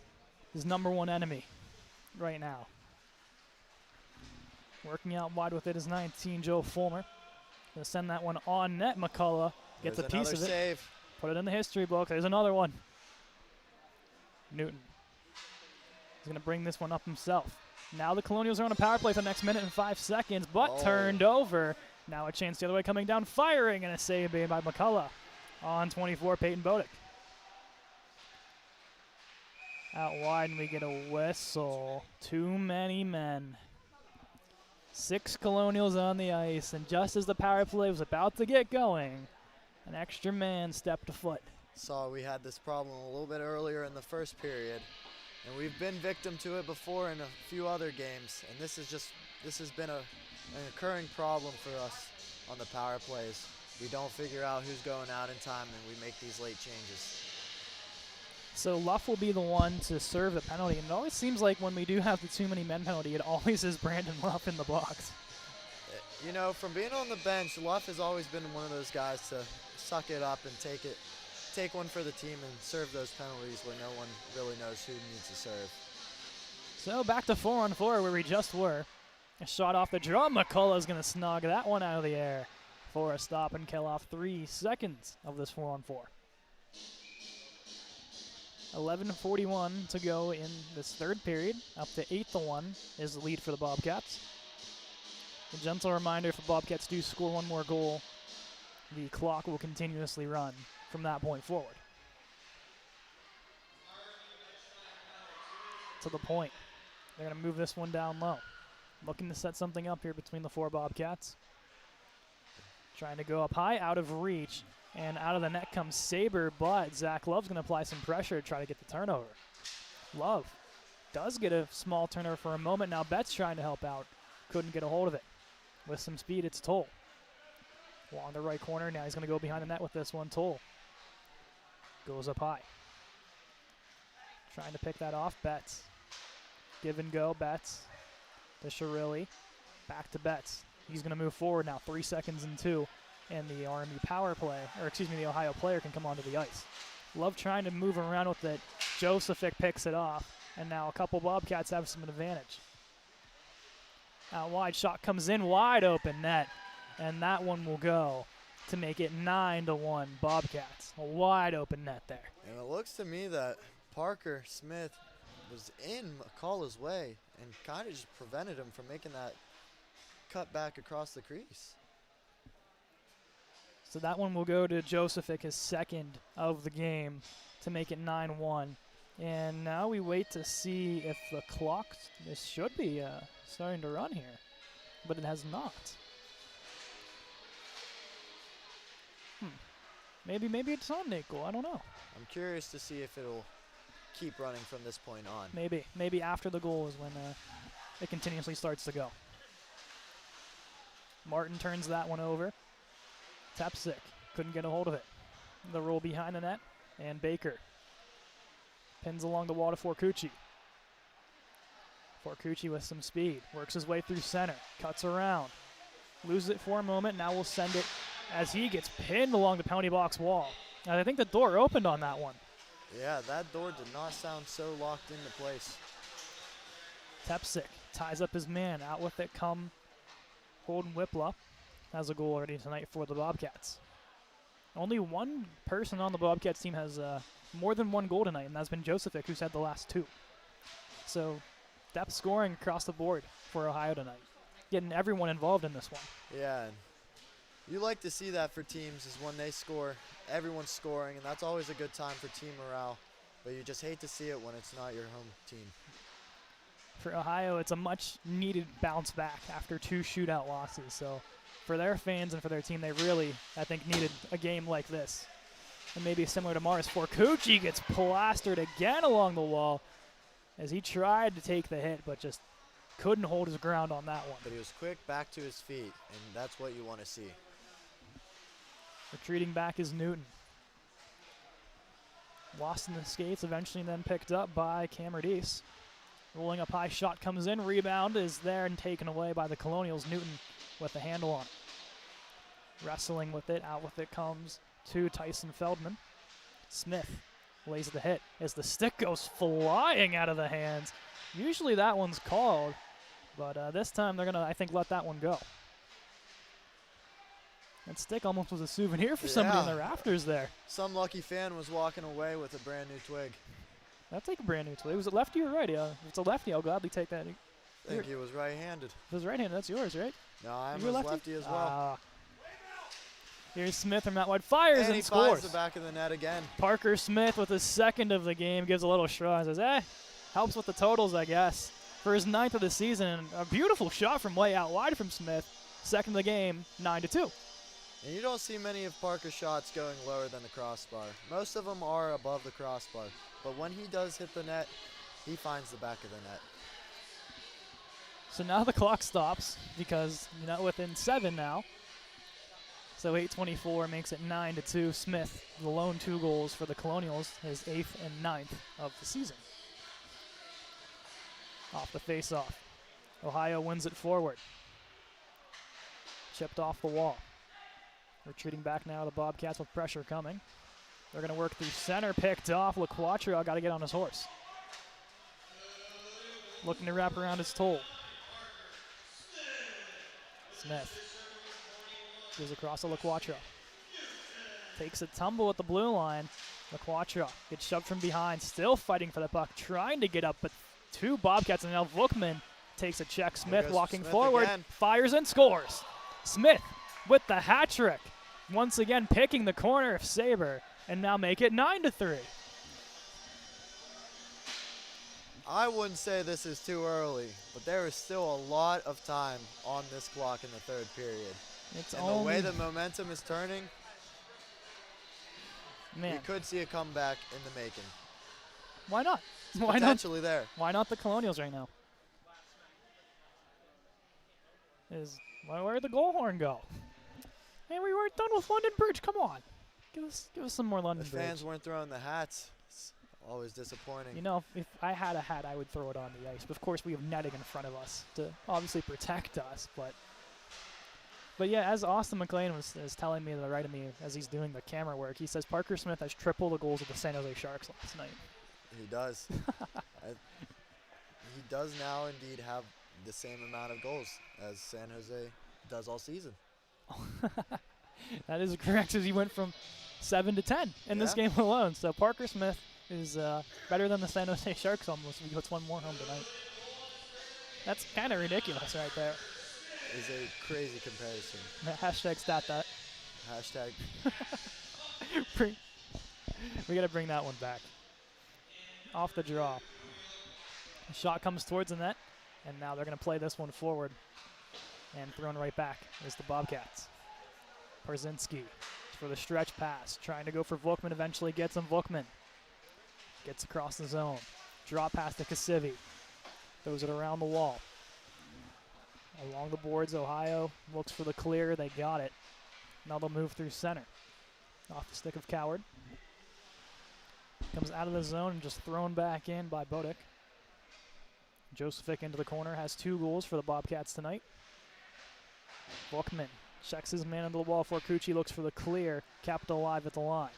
his #1 enemy right now. Working out wide with it is 19, Joe Fulmer. Gonna send that one on net. McCullough gets a piece of it. Save. Put it in the history book. There's another one. Newton. He's gonna bring this one up himself. Now the Colonials are on a power play for the next minute and 5 seconds, but turned over. Now a chance the other way coming down, firing, and a save made by McCullough. On 24, Peyton Bodick. Out wide, and we get a whistle. Too many men. 6 Colonials on the ice, and just as the power play was about to get going, an extra man stepped afoot. Saw we had this problem a little bit earlier in the first period, and we've been victim to it before in a few other games, and this has been an occurring problem for us on the power plays. We don't figure out who's going out in time, and we make these late changes. So Luff will be the one to serve the penalty, and it always seems like when we do have the too many men penalty, it always is Brandon Luff in the box. You know, from being on the bench, Luff has always been one of those guys to suck it up and take one for the team and serve those penalties where no one really knows who needs to serve. So back to 4-on-4 where we just were. A shot off the draw. McCullough's going to snog that one out of the air for a stop and kill off 3 seconds of this 4-on-4. 11:41 to go in this third period. Up to 8-1 is the lead for the Bobcats. A gentle reminder, if the Bobcats do score one more goal, the clock will continuously run from that point forward. To the point. They're going to move this one down low. Looking to set something up here between the 4 Bobcats. Trying to go up high, out of reach. And out of the net comes Saber, but Zach Love's going to apply some pressure to try to get the turnover. Love does get a small turnover for a moment. Now Betts trying to help out. Couldn't get a hold of it. With some speed, it's Toll. Along the right corner, now he's going to go behind the net with this one. Toll goes up high. Trying to pick that off, Betts. Give and go, Betts. To Shirilli. Back to Betts. He's going to move forward now, 3 seconds and 2. And the RMU power play, or excuse me, the Ohio player can come onto the ice. Love trying to move around with it. Josephic picks it off. And now a couple Bobcats have some advantage. Out wide, shot comes in, wide open net. And that one will go to make it 9-1 Bobcats. A wide open net there. And it looks to me that Parker Smith was in McCullough's way and kind of just prevented him from making that cut back across the crease. So that one will go to Josephic, his second of the game, to make it 9-1. And now we wait to see if the clock, this should be starting to run here, but it has not. Maybe it's on Nickel, I don't know. I'm curious to see if it'll keep running from this point on. Maybe after the goal is when it continuously starts to go. Martin turns that one over. Tepsick couldn't get a hold of it. The roll behind the net, and Baker pins along the wall to Forcucci. Forcucci with some speed, works his way through center, cuts around, loses it for a moment, now will send it as he gets pinned along the penalty box wall. And I think the door opened on that one. Yeah, that door did not sound so locked into place. Tepsic ties up his man, out with it come Holden Whipla. Has a goal already tonight for the Bobcats. Only one person on the Bobcats team has more than one goal tonight, and that's been Josephic, who's had the last 2. So depth scoring across the board for Ohio tonight, getting everyone involved in this one. Yeah, and you like to see that for teams is when they score, everyone's scoring, and that's always a good time for team morale. But you just hate to see it when it's not your home team. For Ohio, it's a much-needed bounce back after 2 shootout losses. So for their fans and for their team, they really, I think, needed a game like this. And maybe similar to Mars, Forcucci gets plastered again along the wall as he tried to take the hit, but just couldn't hold his ground on that one. But he was quick back to his feet, and that's what you want to see. Retreating back is Newton. Lost in the skates, eventually then picked up by Camerdice. Rolling up high, shot comes in, rebound is there and taken away by the Colonials. Newton with the handle on it. Wrestling with it, out with it comes to Tyson Feldman. Smith lays the hit as the stick goes flying out of the hands. Usually that one's called, but this time they're going to, I think, let that one go. That stick almost was a souvenir for somebody in the rafters there. Some lucky fan was walking away with a brand new twig. I'll take a brand new twig. Was it lefty or righty? If it's a lefty, I'll gladly take that. I think he was right-handed. If it was right-handed, that's yours, right? No, I'm a lefty as well. Here's Smith from out wide, fires and he scores. finds the back of the net again. Parker Smith with his second of the game gives a little shrug and says, helps with the totals, I guess. For his 9th of the season, a beautiful shot from way out wide from Smith. Second of the game, 9-2. And you don't see many of Parker's shots going lower than the crossbar. Most of them are above the crossbar. But when he does hit the net, he finds the back of the net. So now the clock stops because, within 7 now. So 8:24 makes it 9-2. Smith, the lone 2 goals for the Colonials, his 8th and 9th of the season. Off the face-off. Ohio wins it forward. Chipped off the wall. Retreating back now, the Bobcats with pressure coming. They're going to work through center, picked off. LaQuatro got to get on his horse. Looking to wrap around his toll. Smith goes across to LaQuatro. Takes a tumble at the blue line. LaQuatro gets shoved from behind, still fighting for the puck, trying to get up, but 2 Bobcats, and now Vukman takes a check. Smith walking forward, again. Fires and scores. Smith with the hat trick. Once again picking the corner of Sabre, and now make it 9-3. I wouldn't say this is too early, but there is still a lot of time on this clock in the 3rd period. And the way the momentum is turning, we could see a comeback in the making. Why not? Potentially there. Why not the Colonials right now? Where'd the goal horn go? Hey, we weren't done with London Bridge. Come on. Give us some more London Bridge. The fans weren't throwing the hats. It's always disappointing. If I had a hat, I would throw it on the ice. But of course, we have netting in front of us to obviously protect us. But yeah, as Austin McLean is telling me to the right of me as he's doing the camera work, he says Parker Smith has triple the goals of the San Jose Sharks last night. He does. He does now indeed have the same amount of goals as San Jose does all season. That is correct, as he went from 7 to 10 in this game alone. So Parker Smith is better than the San Jose Sharks almost. He puts one more home tonight. That's kind of ridiculous right there. Is a crazy comparison. Hashtag stat that. Hashtag. We got to bring that one back. Off the draw. The shot comes towards the net, and now they're going to play this one forward. And thrown right back is the Bobcats. Parzinski for the stretch pass. Trying to go for Vukman. Eventually gets him. Vukman gets across the zone. Drop pass to Kasivi. Throws it around the wall. Along the boards, Ohio looks for the clear. They got it. Now they'll move through center. Off the stick of Coward. Comes out of the zone and just thrown back in by Bodek. Josephic into the corner, has 2 goals for the Bobcats tonight. Bookman checks his man into the wall. Forcucci looks for the clear. Capital Live at the line.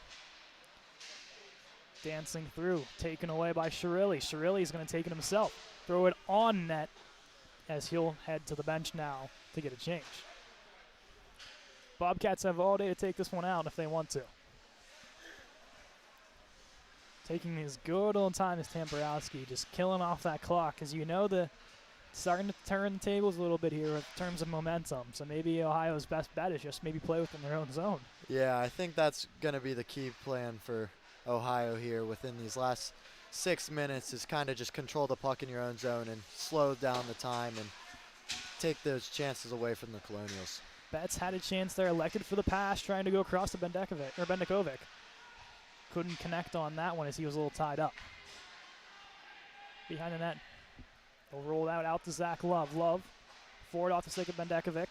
Dancing through, taken away by Shirilli. Shirilli's going to take it himself. Throw it on net as he'll head to the bench now to get a change. Bobcats have all day to take this one out if they want to. Taking his good old time is Tamborowski, just killing off that clock, because you know starting to turn the tables a little bit here in terms of momentum. So maybe Ohio's best bet is just maybe play within their own zone. Yeah, I think that's going to be the key plan for Ohio here within these last 6 minutes, is kind of just control the puck in your own zone and slow down the time and take those chances away from the Colonials. Betts had a chance there, elected for the pass, trying to go across to Bendekovic. Couldn't connect on that one as he was a little tied up. Behind the net, they'll roll out to Zach Love. Love, forward off the stick of Bendekovic.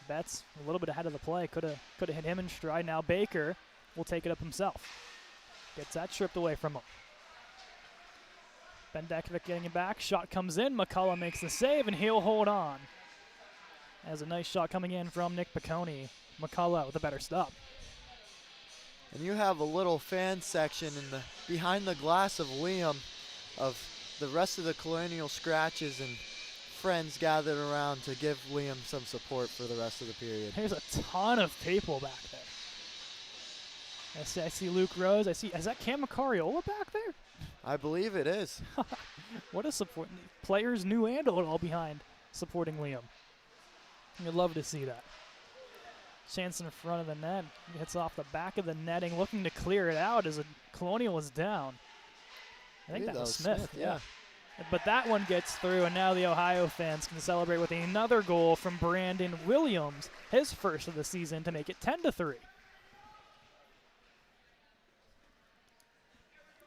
Betts a little bit ahead of the play, could have hit him in stride. Now Baker will take it up himself. Gets that stripped away from him. Bendekovic getting it back. Shot comes in. McCullough makes the save, and he'll hold on. As a nice shot coming in from Nick Piccone. McCullough with a better stop. And you have a little fan section behind the glass of Liam, of the rest of the Colonial scratches and friends gathered around to give Liam some support for the rest of the period. There's a ton of people back there. I see Luke Rose. Is that Cam Macariola back there? I believe it is. What a support. Players new and old all behind supporting Liam. You'd love to see that. Chance in front of the net. Hits off the back of the netting, looking to clear it out as a Colonial was down. I think that was Smith. Yeah. But that one gets through, and now the Ohio fans can celebrate with another goal from Brandon Williams, his first of the season, to make it 10-3.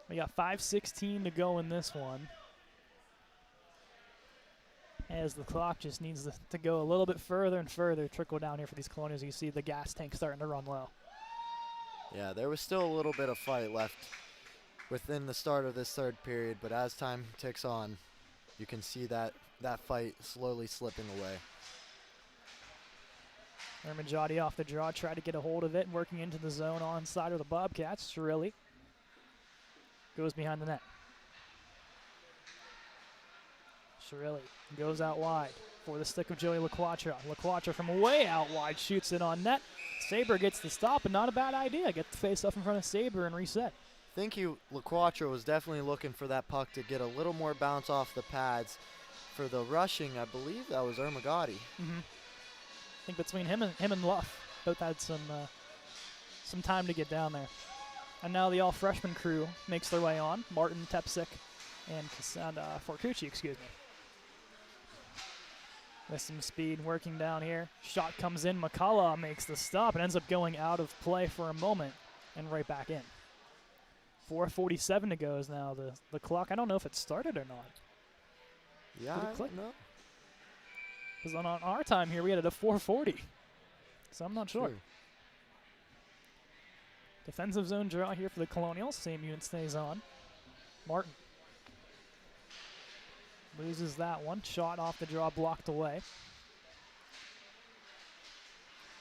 We got 5:16 to go in this one, as the clock just needs to go a little bit further and further, trickle down here for these Colonials. You see the gas tank starting to run low. Yeah, there was still a little bit of fight left within the start of this third period, but as time ticks on, you can see that fight slowly slipping away. Ermanjati off the draw, tried to get a hold of it, working into the zone on side of the Bobcats. Shirilli goes behind the net. Shirilli goes out wide for the stick of Joey LaQuatra. LaQuatra from way out wide shoots it on net. Saber gets the stop, and not a bad idea. Get the face up in front of Saber and reset. I think LaQuatra was definitely looking for that puck to get a little more bounce off the pads. For the rushing, I believe that was Ermagati. I think between him and Luff, both had some time to get down there. And now the all-freshman crew makes their way on. Martin, Tepsic, and Forcucci, excuse me. With some speed working down here. Shot comes in. McCullough makes the stop and ends up going out of play for a moment and right back in. 4:47 to go is now the clock. I don't know if it started or not. Yeah, Did it click? No. Because on our time here, we had it at 4:40. So I'm not sure. True. Defensive zone draw here for the Colonials. Same unit stays on. Martin loses that one. Shot off the draw, blocked away.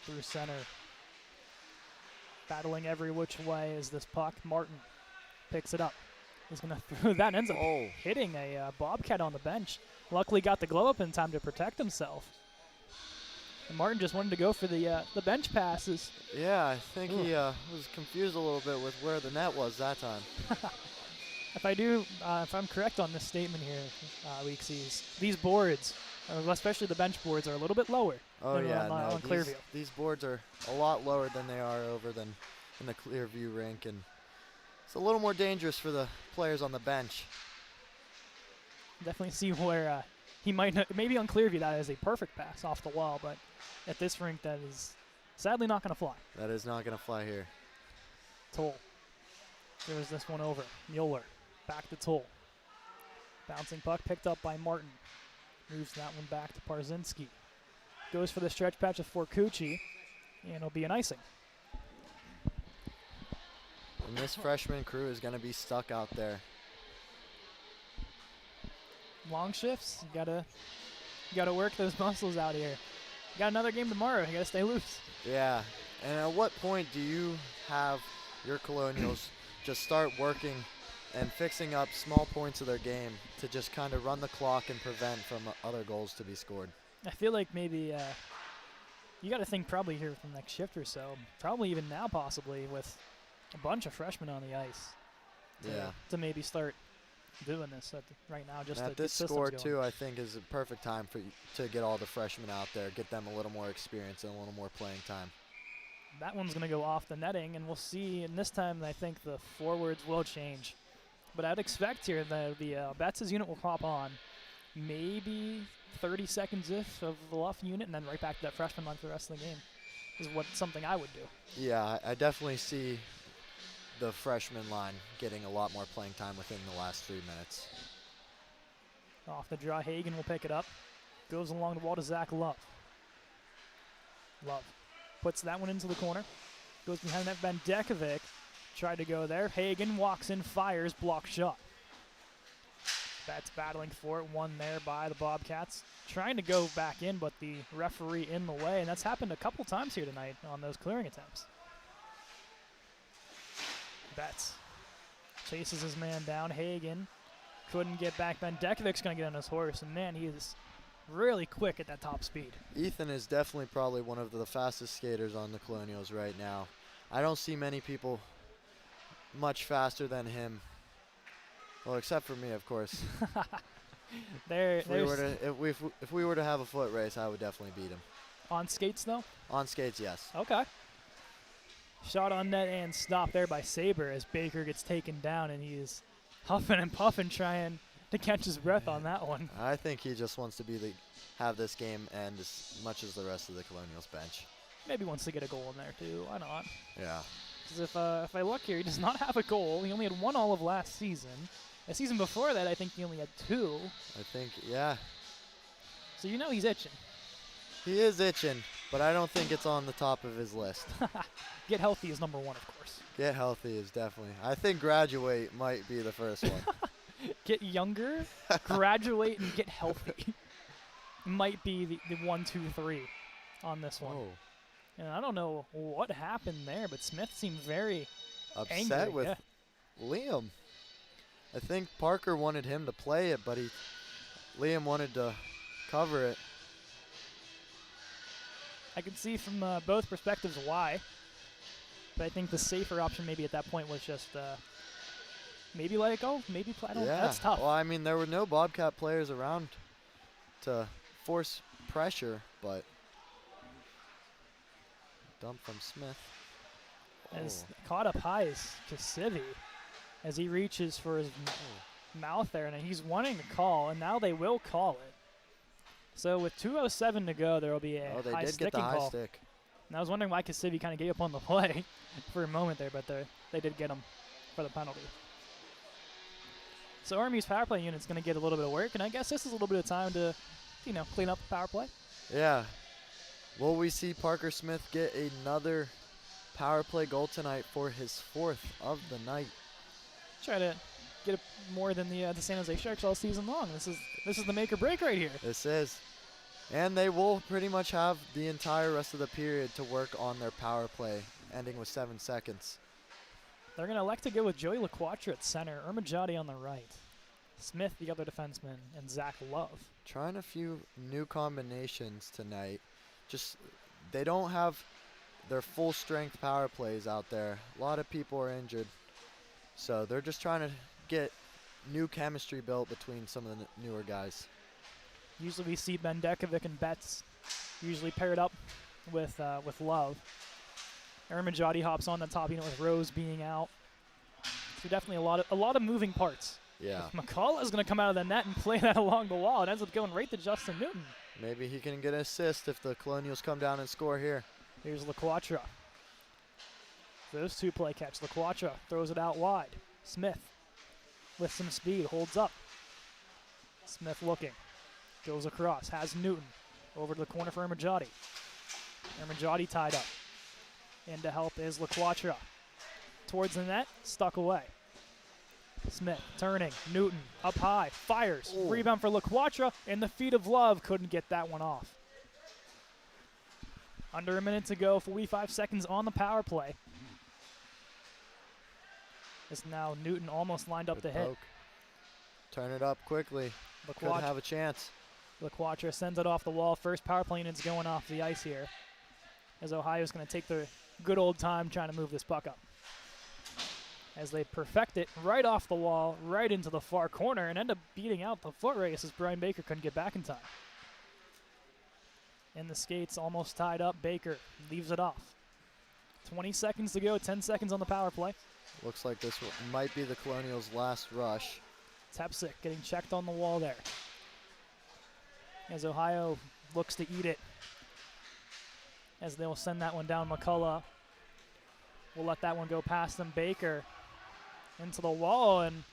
Through center. Battling every which way is this puck. Martin picks it up. He's going to throw that. Ends up hitting a Bobcat on the bench. Luckily got the glove up in time to protect himself. And Martin just wanted to go for the bench passes. Yeah, I think he was confused a little bit with where the net was that time. If I'm correct on this statement here, Weeksies, these boards, especially the bench boards, are a little bit lower than on Clearview. These boards are a lot lower than they are over than in the Clearview rink, and it's a little more dangerous for the players on the bench. Definitely see where he might not, maybe on Clearview that is a perfect pass off the wall, but at this rink that is sadly not going to fly. That is not going to fly here. Toll throws this one over. Mueller back to Toll. Bouncing puck picked up by Martin. Moves that one back to Parzinski. Goes for the stretch patch of Forcucci, and it'll be an icing. And this freshman crew is going to be stuck out there. long shifts. You gotta work those muscles out here. You got another game tomorrow. You gotta stay loose. Yeah. And at what point do you have your Colonials just start working and fixing up small points of their game to just kind of run the clock and prevent from other goals to be scored? I feel like maybe you got to think probably here from next shift or so, probably even now possibly with a bunch of freshmen on the ice. To maybe start doing this right now. Just at this score too, I think is a perfect time to get all the freshmen out there, get them a little more experience and a little more playing time. That one's going to go off the netting, and we'll see. And this time, I think the forwards will change. But I'd expect here that the Betts' unit will pop on, maybe 30 seconds of the Luff unit, and then right back to that freshman line for the rest of the game is something I would do. Yeah, I definitely see the freshman line getting a lot more playing time within the last 3 minutes. Off the draw, Hagen will pick it up. Goes along the wall to Zach Love. Love puts that one into the corner. Goes behind that. Bendekovic tried to go there. Hagen walks in, fires, block shot. That's battling for it. One there by the Bobcats. Trying to go back in, but the referee in the way. And that's happened a couple times here tonight on those clearing attempts. Betts chases his man down. Hagen couldn't get back. Bendekovic's going to get on his horse. And, man, he is really quick at that top speed. Ethan is definitely probably one of the fastest skaters on the Colonials right now. I don't see many people much faster than him. Well, except for me, of course. If we were to have a foot race, I would definitely beat him. On skates, though? On skates, yes. Okay. Shot on net and stopped there by Saber as Baker gets taken down, and he is huffing and puffing trying to catch his breath on that one. I think he just wants to have this game end as much as the rest of the Colonials bench. Maybe wants to get a goal in there, too. Why not? Yeah. Because if I look here, he does not have a goal. He only had one all of last season. The season before that, I think he only had 2. I think, yeah. So you know he's itching. He is itching, but I don't think it's on the top of his list. Get healthy is number 1, of course. Get healthy is definitely. I think graduate might be the first one. Get younger, graduate, and get healthy. Might be the 1, 2, 3 on this one. Oh. And I don't know what happened there, but Smith seemed very upset angry, with Liam. I think Parker wanted him to play it, but Liam wanted to cover it. I could see from both perspectives why, but I think the safer option maybe at that point was just maybe let it go, maybe play. That's tough. Well, I mean, there were no Bobcat players around to force pressure, but dump from Smith. As caught up high is Kasivi as he reaches for his mouth there, and he's wanting to call, and now they will call it. So with 2:07 to go, there will be a they high did sticking get the high call. stick. And I was wondering why Kasivi kind of gave up on the play for a moment there, but they did get him for the penalty. So RMU's power play unit's going to get a little bit of work, and I guess this is a little bit of time to, clean up the power play. Yeah. Will we see Parker Smith get another power play goal tonight for his 4th of the night? Try to get it more than the San Jose Sharks all season long. This is the make or break right here. This is. And they will pretty much have the entire rest of the period to work on their power play, ending with 7 seconds. They're going to elect to go with Joey LaQuatra at center, Ermajati on the right, Smith, the other defenseman, and Zach Love. Trying a few new combinations tonight. They don't have their full strength power plays out there. A lot of people are injured. So they're just trying to get new chemistry built between some of the newer guys. Usually we see Bendekovic and Betts usually paired up with Love. Ermajati hops on the top unit with Rose being out. So definitely a lot of moving parts. Yeah. McCullough is going to come out of the net and play that along the wall. It ends up going right to Justin Newton. Maybe he can get an assist if the Colonials come down and score here. Here's LaQuatra. Those two play catch. LaQuatra throws it out wide. Smith with some speed, holds up. Smith looking. Goes across, has Newton. Over to the corner for Ermajati. Ermajati tied up. In to help is LaQuatra. Towards the net, stuck away. Smith turning, Newton up high, fires, Ooh. rebound for LaQuatra, and the feet of love couldn't get that one off. Under a minute to go, 45 seconds on the power play. It's now Newton almost lined up the hit. Poke. Turn it up quickly. Could have a chance. LaQuatra sends it off the wall. First power play unit's going off the ice here, as Ohio's going to take the good old time trying to move this puck up. As they perfect it right off the wall, right into the far corner, and end up beating out the foot race as Brian Baker couldn't get back in time. And the skates almost tied up. Baker leaves it off. 20 seconds to go, 10 seconds on the power play. Looks like this might be the Colonials' last rush. Tepsic getting checked on the wall there, as Ohio looks to eat it, as they'll send that one down. McCullough will let that one go past them. Baker into the wall, and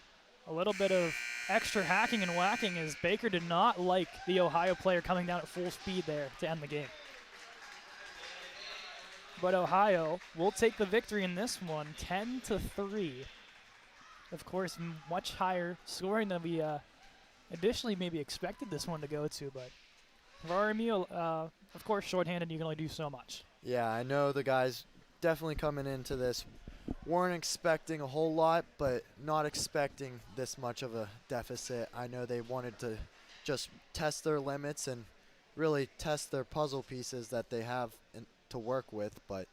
a little bit of extra hacking and whacking as Baker did not like the Ohio player coming down at full speed there to end the game. But Ohio will take the victory in this one, 10-3. Of course, much higher scoring than we additionally maybe expected this one to go to, but for RMU, of course, shorthanded, you can only do so much. Yeah, I know the guys definitely coming into this weren't expecting a whole lot, but not expecting this much of a deficit. I know they wanted to just test their limits and really test their puzzle pieces that they have to work with, but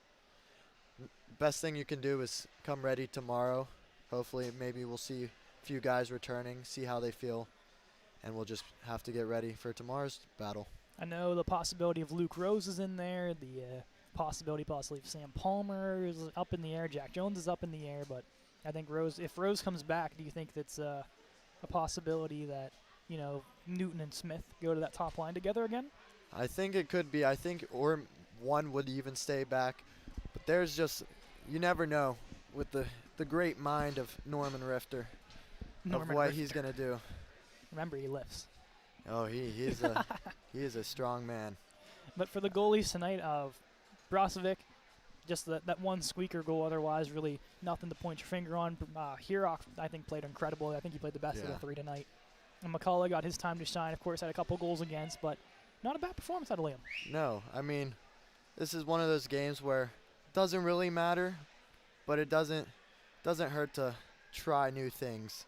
best thing you can do is come ready tomorrow. Hopefully, maybe we'll see a few guys returning, see how they feel, and we'll just have to get ready for tomorrow's battle. I know the possibility of Luke Rose is in there, the possibility possibly of Sam Palmer is up in the air, Jack Jones is up in the air, but I think if Rose comes back, do you think that's a possibility that, you know, Newton and Smith go to that top line together again? I think it could be. I think or one would even stay back, but there's just, you never know with the great mind of Norman Rifter of what he's going to do. Remember, he lifts. Oh, he is a strong man. But for the goalies tonight, Brozovic, just that one squeaker goal, otherwise really nothing to point your finger on. Hirok, I think, played incredible. I think he played the best of the three tonight. And McCullough got his time to shine. Of course, had a couple goals against, but not a bad performance out of Liam. No, I mean, this is one of those games where it doesn't really matter, but it doesn't hurt to try new things.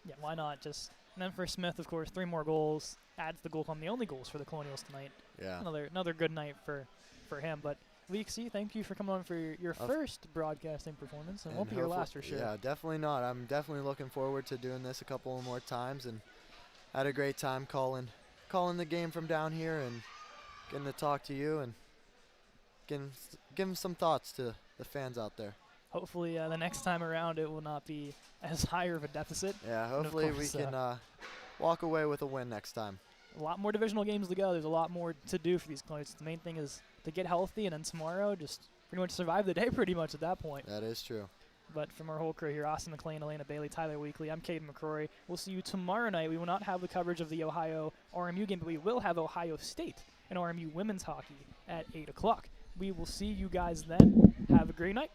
Yeah, why not? And then for Smith, of course, 3 more goals, adds the goal on the only goals for the Colonials tonight. Yeah. Another good night for him. But Leaksy, thank you for coming on for your first broadcasting performance, and won't be your last for sure. Yeah, definitely not. I'm definitely looking forward to doing this a couple more times, and had a great time calling the game from down here and getting to talk to you and giving some thoughts to the fans out there. Hopefully the next time around it will not be as higher of a deficit. Yeah, hopefully we can walk away with a win next time. A lot more divisional games to go. There's a lot more to do for these Colonials. The main thing is to get healthy, and then tomorrow just pretty much survive the day pretty much at that point. That is true. But from our whole crew here, Austin McLean, Elena Bailey, Tyler Weekly, I'm Caden McCrory. We'll see you tomorrow night. We will not have the coverage of the Ohio RMU game, but we will have Ohio State and RMU women's hockey at 8 o'clock. We will see you guys then. Have a great night.